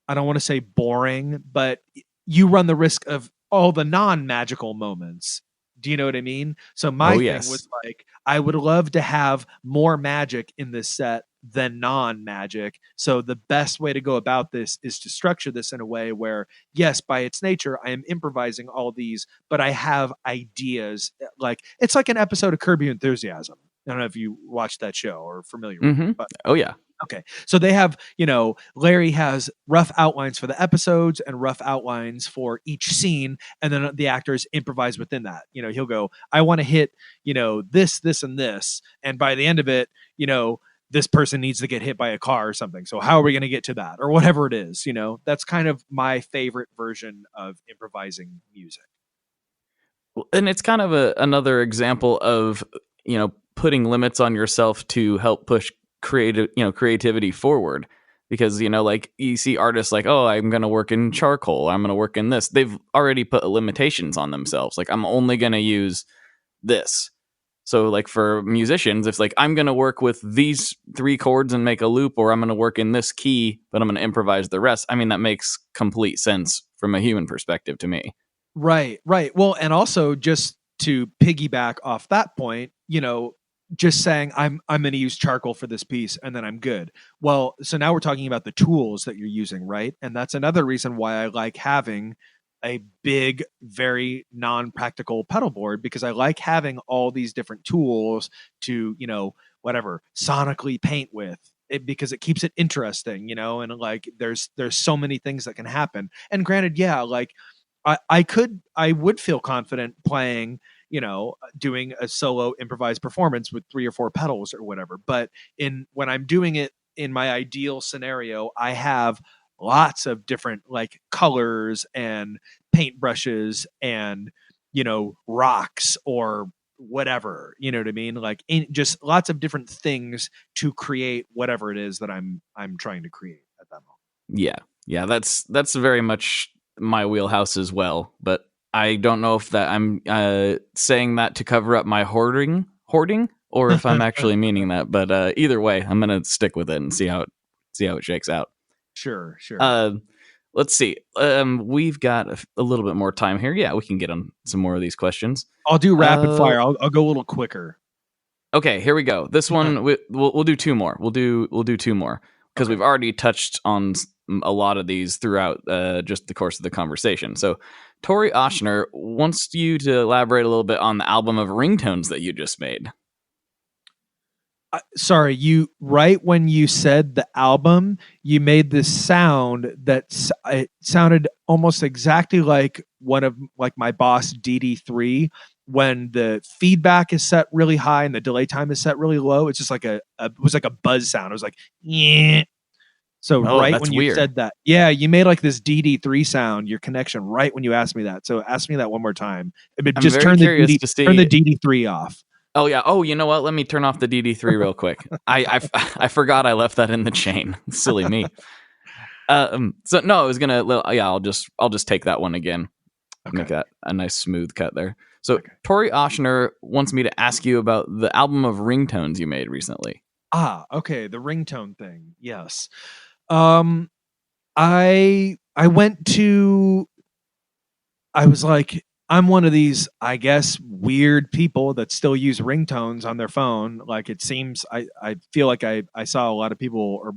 don't want to say boring, but you run the risk of all the non-magical moments. Do you know what I mean? So my thing was like, I would love to have more magic in this set than non-magic. So the best way to go about this is to structure this in a way where, yes, by its nature, I am improvising all these, but I have ideas. Like, it's like an episode of Curb Your Enthusiasm. I don't know if you watched that show or are familiar with it. But oh yeah. Okay. So they have, Larry has rough outlines for the episodes and rough outlines for each scene. And then the actors improvise within that. He'll go, I want to hit, this, this, and this. And by the end of it, this person needs to get hit by a car or something. So how are we going to get to that? Or whatever it is, that's kind of my favorite version of improvising music. And it's kind of another example of, putting limits on yourself to help push creativity forward. Because, like you see artists like, oh, I'm going to work in charcoal, I'm going to work in this. They've already put limitations on themselves. Like, I'm only going to use this. So like for musicians, if like I'm going to work with these 3 chords and make a loop, or I'm going to work in this key, but I'm going to improvise the rest. I mean, that makes complete sense from a human perspective to me. Right. Well, and also just to piggyback off that point, just saying I'm going to use charcoal for this piece and then I'm good. Well, so now we're talking about the tools that you're using, right? And that's another reason why I like having a big, very non-practical pedal board, because I like having all these different tools to, whatever, sonically paint with it, because it keeps it interesting, and like there's so many things that can happen. And granted, yeah, like I would feel confident playing, doing a solo improvised performance with 3 or 4 pedals or whatever. But when I'm doing it in my ideal scenario, I have lots of different like colors and paintbrushes and, rocks or whatever, you know what I mean? Like just lots of different things to create whatever it is that I'm trying to create at that moment. Yeah. That's very much my wheelhouse as well. But I don't know if that I'm saying that to cover up my hoarding, or if I'm actually meaning that. But either way, I'm gonna stick with it and see how it shakes out. Sure. Let's see. We've got a little bit more time here. Yeah, we can get on some more of these questions. I'll do rapid fire. I'll go a little quicker. Okay, here we go. This one we'll do 2 more. We'll do 2 more because we've already touched on a lot of these throughout just the course of the conversation. So Tori Oshner wants you to elaborate a little bit on the album of ringtones that you just made. Sorry, you right when you said the album, you made this sound that it sounded almost exactly like one of my Boss DD3 when the feedback is set really high and the delay time is set really low. It's just like it was like a buzz sound. It was like yeah. So right that's when you weird. said that, yeah, you made like this DD3 sound, your connection right when you asked me that. So ask me that one more time. Just turn the DD3 off. Oh yeah. Oh, you know what? Let me turn off the DD3 real quick. I forgot I left that in the chain. Silly me. So no, I was gonna. Yeah, I'll just take that one again. Okay. Make that a nice smooth cut there. So okay. Tori Oshner wants me to ask you about the album of ringtones you made recently. Okay, the ringtone thing. Yes. I went to. I was like, I'm one of these, I guess, weird people that still use ringtones on their phone. Like it seems, I feel like I saw a lot of people, or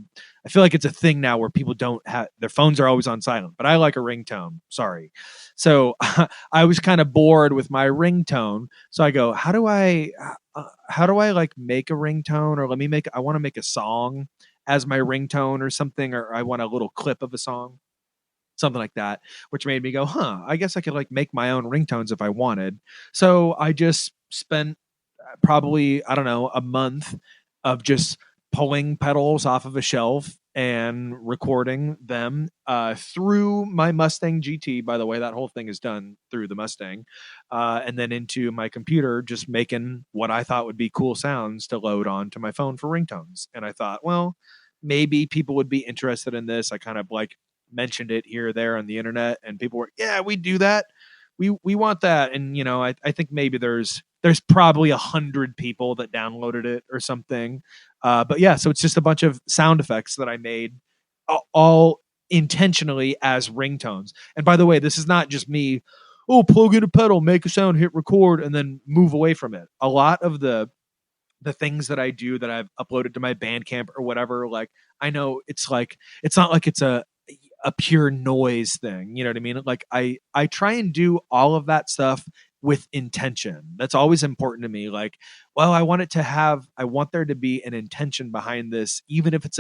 I feel like it's a thing now where people don't have, their phones are always on silent, but I like a ringtone. Sorry. So I was kind of bored with my ringtone. So I go, how do I like make a ringtone, or I want to make a song as my ringtone or something, or I want a little clip of a song. Something like that, which made me go, I guess I could like make my own ringtones if I wanted. So I just spent probably, I don't know, a month of just pulling pedals off of a shelf and recording them through my Mustang GT. By the way, that whole thing is done through the Mustang. And then into my computer, just making what I thought would be cool sounds to load onto my phone for ringtones. And I thought, well, maybe people would be interested in this. I kind of like mentioned it here or there on the internet, and people were, yeah, we do that. We want that. And, you know, I think maybe there's probably 100 people that downloaded it or something. But yeah, so it's just a bunch of sound effects that I made all intentionally as ringtones. And by the way, this is not just me, plug in a pedal, make a sound, hit record, and then move away from it. A lot of the things that I do that I've uploaded to my Bandcamp or whatever, like, I know it's not like it's a pure noise thing. You know what I mean? Like I try and do all of that stuff with intention. That's always important to me. Like, well, I want there to be an intention behind this, even if it's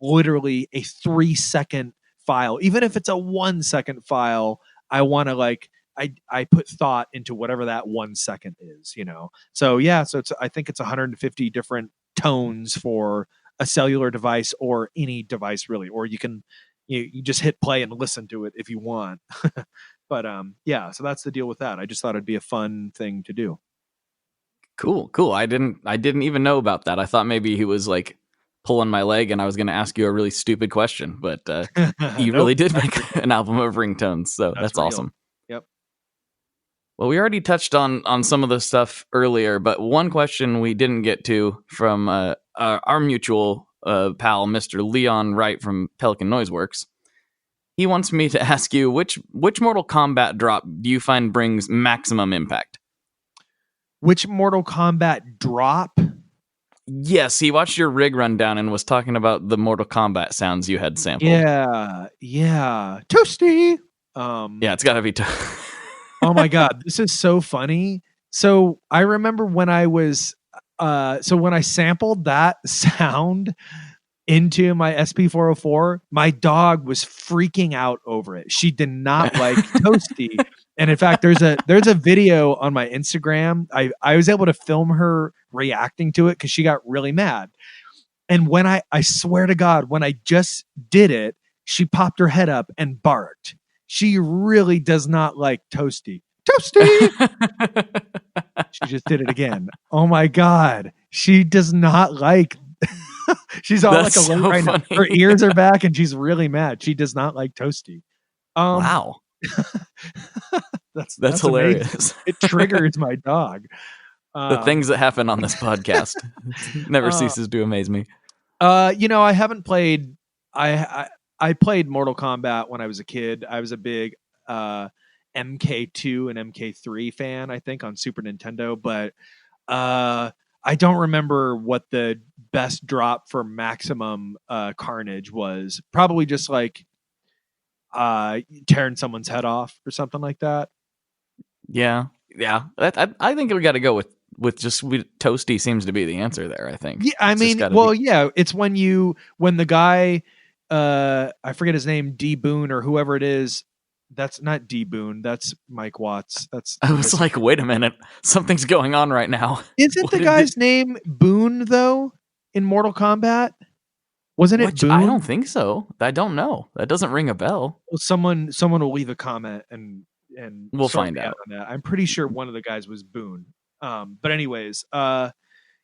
literally a 3-second file, even if it's a 1-second file, I want to like, I put thought into whatever that 1 second is, you know? So yeah, I think it's 150 different tones for a cellular device or any device really, or you can, you just hit play and listen to it if you want. But yeah, so that's the deal with that. I just thought it'd be a fun thing to do. Cool. I didn't even know about that. I thought maybe he was like pulling my leg and I was going to ask you a really stupid question, but you really did make an album of ringtones. So that's awesome. Yep. Well, we already touched on some of the stuff earlier, but one question we didn't get to from our mutual pal, Mr. Leon Wright from Pelican Noiseworks. He wants me to ask you, which Mortal Kombat drop do you find brings maximum impact? Which Mortal Kombat drop? Yes, he watched your rig rundown and was talking about the Mortal Kombat sounds you had sampled. Yeah. Toasty! Yeah, it's gotta be Oh my God, this is so funny. So I remember when I was... when I sampled that sound into my SP404, my dog was freaking out over it. She did not like Toasty. And in fact, there's a video on my Instagram. I was able to film her reacting to it because she got really mad. And when I swear to God, when I just did it, she popped her head up and barked. She really does not like Toasty. Toasty! She just did it again. Oh my God. She does not like... She's all That's like alert so right funny. now. Her ears are back and she's really mad. She does not like Toasty. Wow. That's hilarious. Amazing. It triggers my dog. The things that happen on this podcast never ceases to amaze me. I haven't played... I played Mortal Kombat when I was a kid. I was a big MK2 and MK3 fan, I think, on Super Nintendo, but I don't remember what the best drop for maximum carnage was. Probably just like, tearing someone's head off or something like that. Yeah. I think we got to go with just toasty seems to be the answer there. I think. Yeah, I mean, yeah, it's when the guy, I forget his name, D Boone or whoever it is. That's not D Boone. That's Mike Watts. I was like, wait a minute, something's going on right now. Isn't the guy's name Boone though in Mortal Kombat? Wasn't it Boone? I don't think so. I don't know. That doesn't ring a bell. Well, someone will leave a comment and we'll find out on that. I'm pretty sure one of the guys was Boone. But anyways, yeah,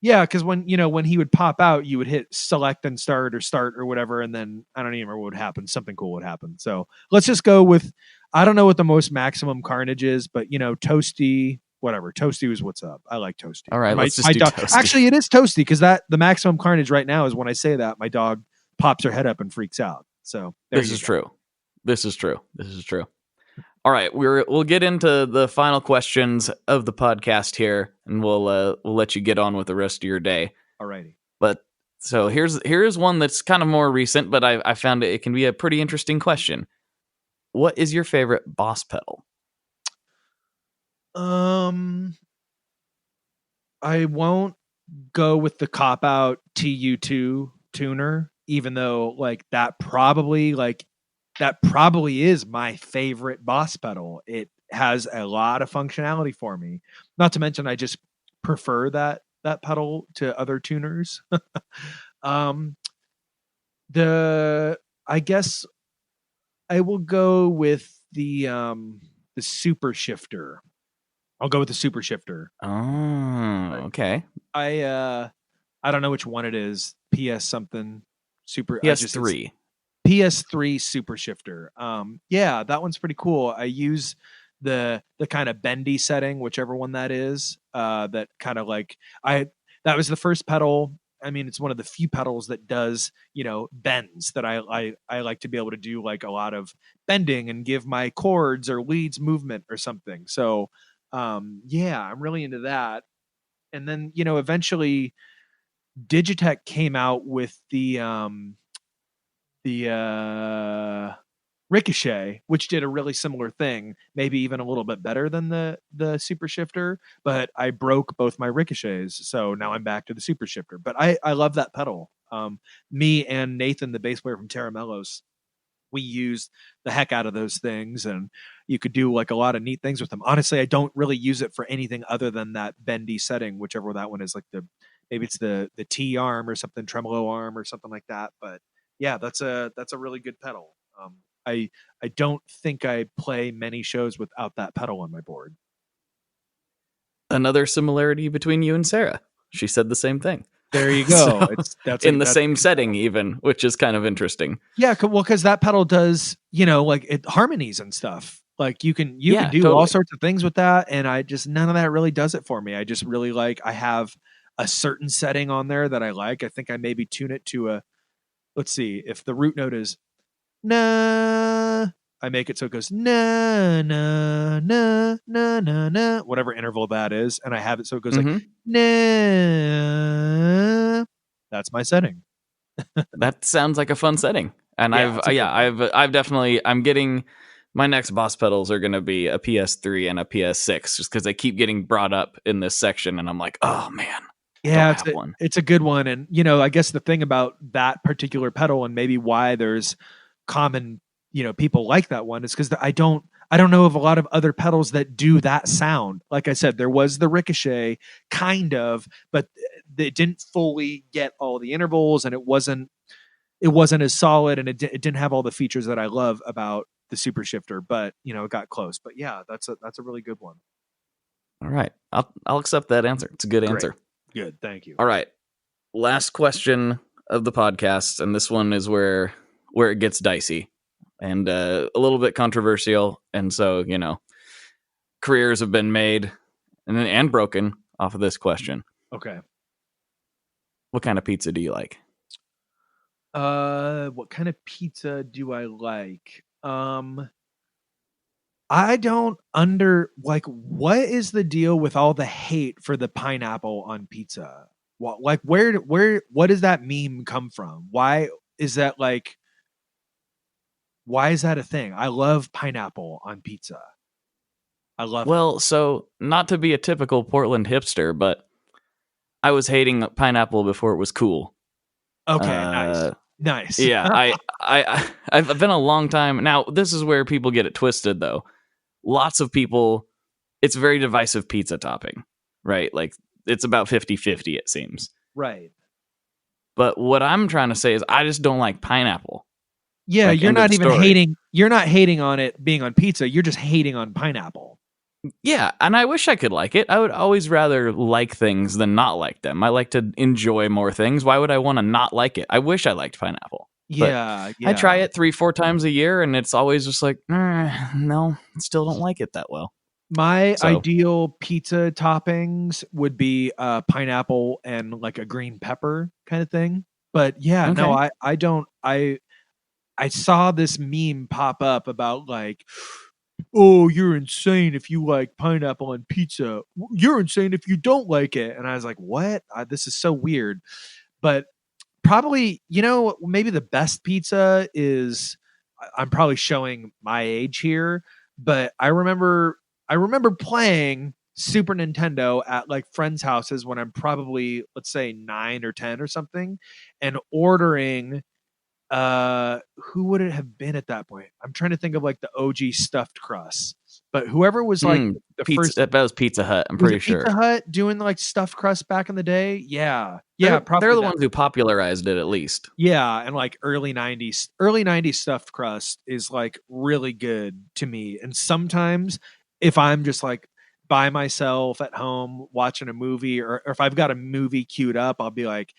because when he would pop out, you would hit select and start or whatever, and then I don't even remember what would happen. Something cool would happen. So let's just go with, I don't know what the most maximum carnage is, but Toasty, whatever. Toasty was what's up. I like Toasty. All right, let's just do Toasty. Actually, it is Toasty because the maximum carnage right now is when I say that my dog pops her head up and freaks out. So this is true. This is true. All right, we'll get into the final questions of the podcast here, and we'll let you get on with the rest of your day. Alrighty. But so here's one that's kind of more recent, but I found it can be a pretty interesting question. What is your favorite boss pedal? I won't go with the cop out TU2 tuner, even though that probably is my favorite boss pedal. It has a lot of functionality for me. Not to mention I just prefer that pedal to other tuners. I guess I will go with the super shifter. I'll go with the super shifter. Oh, okay. I don't know which one it is. PS something super. PS3. PS3 super shifter. Yeah, that one's pretty cool. I use the kind of bendy setting, whichever one that is. That kind of that was the first pedal. I mean, it's one of the few pedals that does, bends that I like to be able to do a lot of bending and give my chords or leads movement or something. So, yeah, I'm really into that. And then, eventually Digitech came out with the Ricochet, which did a really similar thing, maybe even a little bit better than the super shifter, but I broke both my Ricochets, so now I'm back to the super shifter. But I love that pedal. Me and Nathan, the bass player from Tera, Melos, we used the heck out of those things, and you could do a lot of neat things with them. Honestly, I don't really use it for anything other than that bendy setting, whichever that one is, maybe it's the T arm or something, tremolo arm or something like that. But yeah, that's a really good pedal. I don't think I play many shows without that pedal on my board. Another similarity between you and Sarah. She said the same thing. There you go. That's in the same setting even, which is kind of interesting. Yeah, well, because that pedal does, it harmonies and stuff. You can do totally all sorts of things with that, and none of that really does it for me. I just really I have a certain setting on there that I like. I think I maybe tune it to let's see, if the root note is na, I make it so it goes na na na na na na, whatever interval that is, and I have it so it goes na. That's my setting. That sounds like a fun setting, and I've definitely, I'm getting my next boss pedals are going to be a PS3 and a PS6, just because they keep getting brought up in this section, and I'm like, oh man. Yeah, it's a good one. And, I guess the thing about that particular pedal and maybe why there's common, people like that one is because I don't know of a lot of other pedals that do that sound. Like I said, there was the Ricochet kind of, but it didn't fully get all the intervals, and it wasn't as solid, and it didn't have all the features that I love about the super shifter, but it got close. But yeah, that's a really good one. All right. I'll accept that answer. It's a good answer. Good, thank you. All right, last question of the podcast, and this one is where it gets dicey and a little bit controversial, and so careers have been made and broken off of this question. Okay. What kind of pizza do you like? What kind of pizza do I like? I don't what is the deal with all the hate for the pineapple on pizza? What does that meme come from? Why is that Why is that a thing? I love pineapple on pizza. I love it. Well, so not to be a typical Portland hipster, but I was hating pineapple before it was cool. Okay, nice. Yeah, I've been a long time now. This is where people get it twisted, though. Lots of people, it's a very divisive pizza topping, right? Like it's about 50-50, it seems. Right. But what I'm trying to say is, I just don't like pineapple. Yeah, Like, you're end of not even story. hating. You're not hating on it being on pizza. You're just hating on pineapple. Yeah, and I wish I could like it. I would always rather like things than not like them. I like to enjoy more things. Why would I want to not like it? I wish I liked pineapple. Yeah, I try it 3-4 times a year, and it's always just like, no, still don't like it that well. My So- ideal pizza toppings would be pineapple and like a green pepper kind of thing. But yeah, no, Okay. I don't. I saw this meme pop up about like, oh, you're insane if you like pineapple on pizza. You're insane if you don't like it. And I was like, what? This is so weird. But probably, maybe the best pizza is, I'm probably showing my age here, but I remember playing Super Nintendo at like friends' houses when I'm probably, let's say 9 or 10 or something, and ordering who would it have been at that point? I'm trying to think of like the OG stuffed crust. But whoever was like the pizza, first, that was Pizza Hut, I'm was pretty it sure. Pizza Hut doing like stuffed crust back in the day. Yeah, probably They're the that. ones who popularized it, at least. Yeah, and like early 90s stuffed crust is like really good to me. And sometimes if I'm just like by myself at home watching a movie, or if I've got a movie queued up, I'll be like,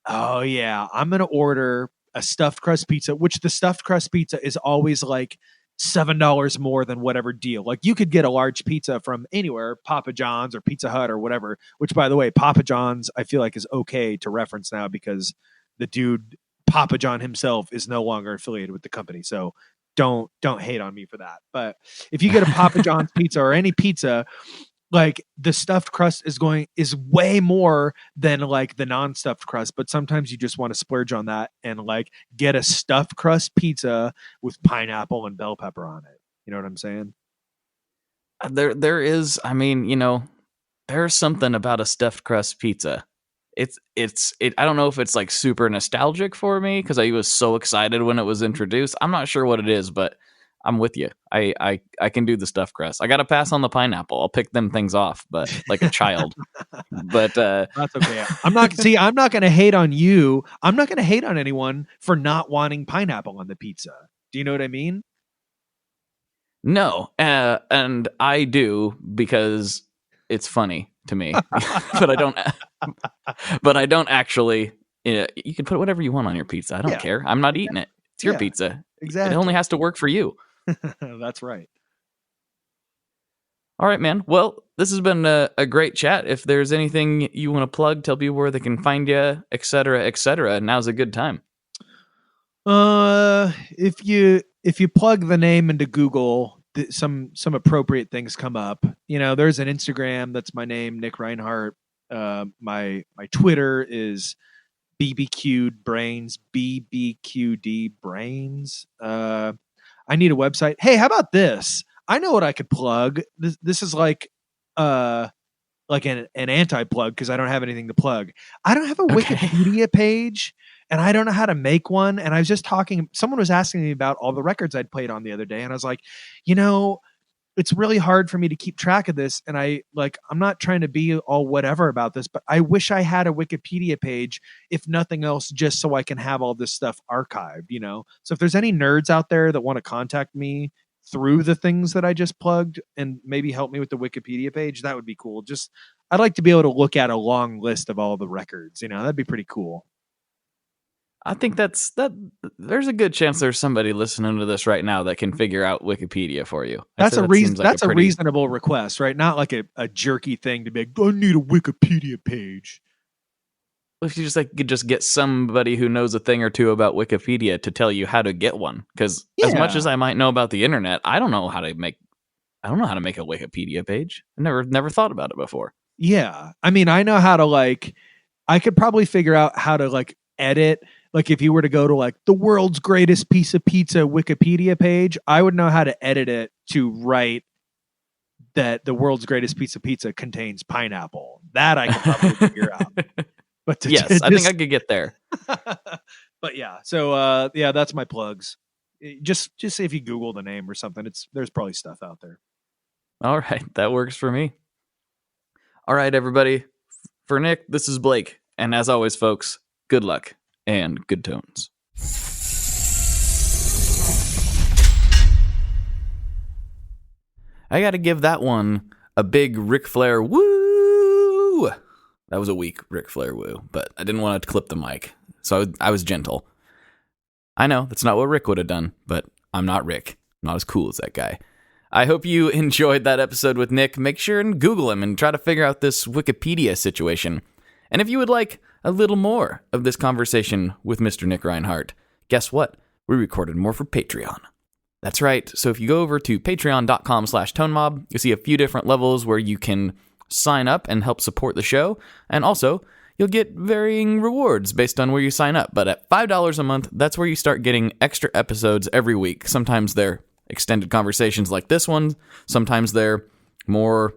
oh yeah, I'm gonna order a stuffed crust pizza, which the stuffed crust pizza is always like $7 more than whatever deal. Like you could get a large pizza from anywhere, Papa John's or Pizza Hut or whatever, which by the way, Papa John's I feel like is okay to reference now because the dude Papa John himself is no longer affiliated with the company. So don't hate on me for that. But if you get a Papa John's pizza or any pizza, like the stuffed crust is way more than like the non-stuffed crust, but sometimes you just want to splurge on that and like get a stuffed crust pizza with pineapple and bell pepper on it. You know what I'm saying? There is, I mean, there's something about a stuffed crust pizza. I don't know if it's like super nostalgic for me because I was so excited when it was introduced. I'm not sure what it is, but I'm with you. I can do the stuffed crust. I got to pass on the pineapple. I'll pick them things off, but like a child. But that's okay. I'm not going to hate on you. I'm not going to hate on anyone for not wanting pineapple on the pizza. Do you know what I mean? No, and I do because it's funny to me. but I don't. But I don't actually. You can put whatever you want on your pizza. I don't care. I'm not eating it. It's your pizza. Exactly. It only has to work for you. That's right. All right, man. Well, this has been a great chat. If there's anything you want to plug, tell people where they can find you, etc., now's a good time. If you plug the name into Google, some appropriate things come up. There's an Instagram that's my name, Nick Reinhart. My Twitter is BBQ'd Brains, BBQD Brains. I need a website. Hey, how about this? I know what I could plug. This is like an anti-plug because I don't have anything to plug. I don't have a Wikipedia page, and I don't know how to make one. And I was just someone was asking me about all the records I'd played on the other day, and I was like, it's really hard for me to keep track of this. And I'm not trying to be all whatever about this, but I wish I had a Wikipedia page, if nothing else, just so I can have all this stuff archived, So if there's any nerds out there that want to contact me through the things that I just plugged and maybe help me with the Wikipedia page, that would be cool. I'd like to be able to look at a long list of all the records, that'd be pretty cool. I think there's a good chance there's somebody listening to this right now that can figure out Wikipedia for you. That's a reasonable request, right? Not like a jerky thing to be like, I need a Wikipedia page. If you could just get somebody who knows a thing or two about Wikipedia to tell you how to get one, because as much as I might know about the internet, I don't know how to make a Wikipedia page. I never thought about it before. Yeah, I mean, I know how to I could probably figure out how to edit like if you were to go to like the world's greatest piece of pizza Wikipedia page, I would know how to edit it to write that the world's greatest piece of pizza contains pineapple. That I could probably figure out. But Yes, I think I could get there. But yeah, so yeah, that's my plugs. Just if you Google the name or something, there's probably stuff out there. All right, that works for me. All right, everybody. For Nick, this is Blake. And as always, folks, good luck and good tones. I got to give that one a big Ric Flair woo. That was a weak Ric Flair woo, but I didn't want to clip the mic, so I was gentle. I know, that's not what Rick would have done, but I'm not Rick. I'm not as cool as that guy. I hope you enjoyed that episode with Nick. Make sure and Google him and try to figure out this Wikipedia situation. And if you would like a little more of this conversation with Mr. Nick Reinhart, guess what? We recorded more for Patreon. That's right. So if you go over to patreon.com/tonemob, you'll see a few different levels where you can sign up and help support the show. And also, you'll get varying rewards based on where you sign up. But at $5 a month, that's where you start getting extra episodes every week. Sometimes they're extended conversations like this one. Sometimes they're more,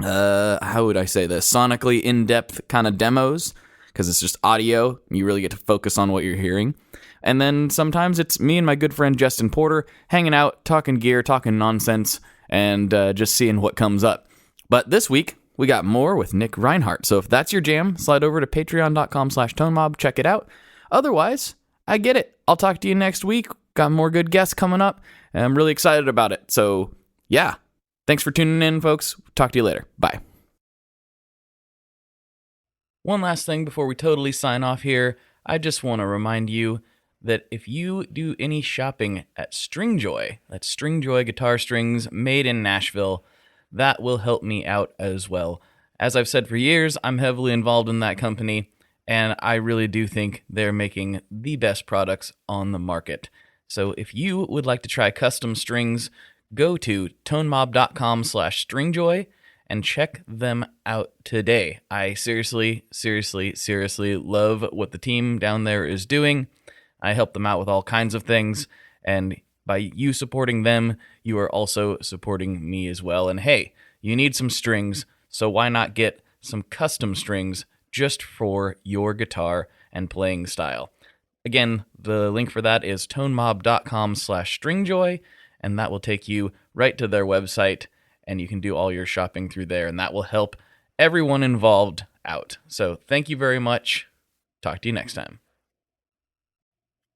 how would I say this? Sonically in-depth kind of demos, because it's just audio. You really get to focus on what you're hearing. And then sometimes it's me and my good friend Justin Porter hanging out, talking gear, talking nonsense, and just seeing what comes up. But this week, we got more with Nick Reinhart. So if that's your jam, slide over to patreon.com/tonemob, check it out. Otherwise, I get it. I'll talk to you next week. Got more good guests coming up, and I'm really excited about it. So, yeah. Thanks for tuning in, folks. Talk to you later. Bye. One last thing before we totally sign off here. I just want to remind you that if you do any shopping at Stringjoy, that's Stringjoy guitar strings made in Nashville, that will help me out as well. As I've said for years, I'm heavily involved in that company, and I really do think they're making the best products on the market. So if you would like to try custom strings, go to tonemob.com/stringjoy and check them out today. I seriously love what the team down there is doing. I help them out with all kinds of things, and by you supporting them, you are also supporting me as well. And hey, you need some strings, so why not get some custom strings just for your guitar and playing style? Again, the link for that is tonemob.com/stringjoy, and that will take you right to their website, and you can do all your shopping through there, and that will help everyone involved out. So thank you very much. Talk to you next time.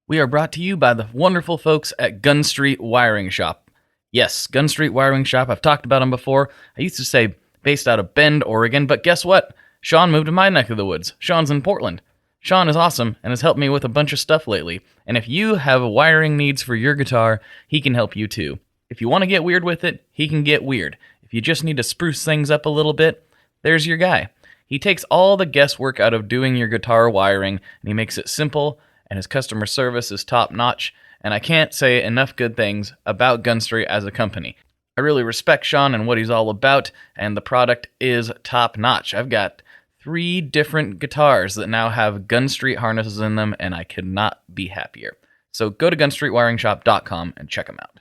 We are brought to you by the wonderful folks at Gun Street Wiring Shop. Yes, Gun Street Wiring Shop. I've talked about them before. I used to say based out of Bend, Oregon, but guess what? Sean moved to my neck of the woods. Sean's in Portland. Sean is awesome and has helped me with a bunch of stuff lately. And if you have wiring needs for your guitar, he can help you too. If you want to get weird with it, he can get weird. If you just need to spruce things up a little bit, there's your guy. He takes all the guesswork out of doing your guitar wiring, and he makes it simple, and his customer service is top-notch, and I can't say enough good things about Gun Street as a company. I really respect Sean and what he's all about, and the product is top-notch. I've got 3 different guitars that now have Gun Street harnesses in them, and I could not be happier. So go to gunstreetwiringshop.com and check them out.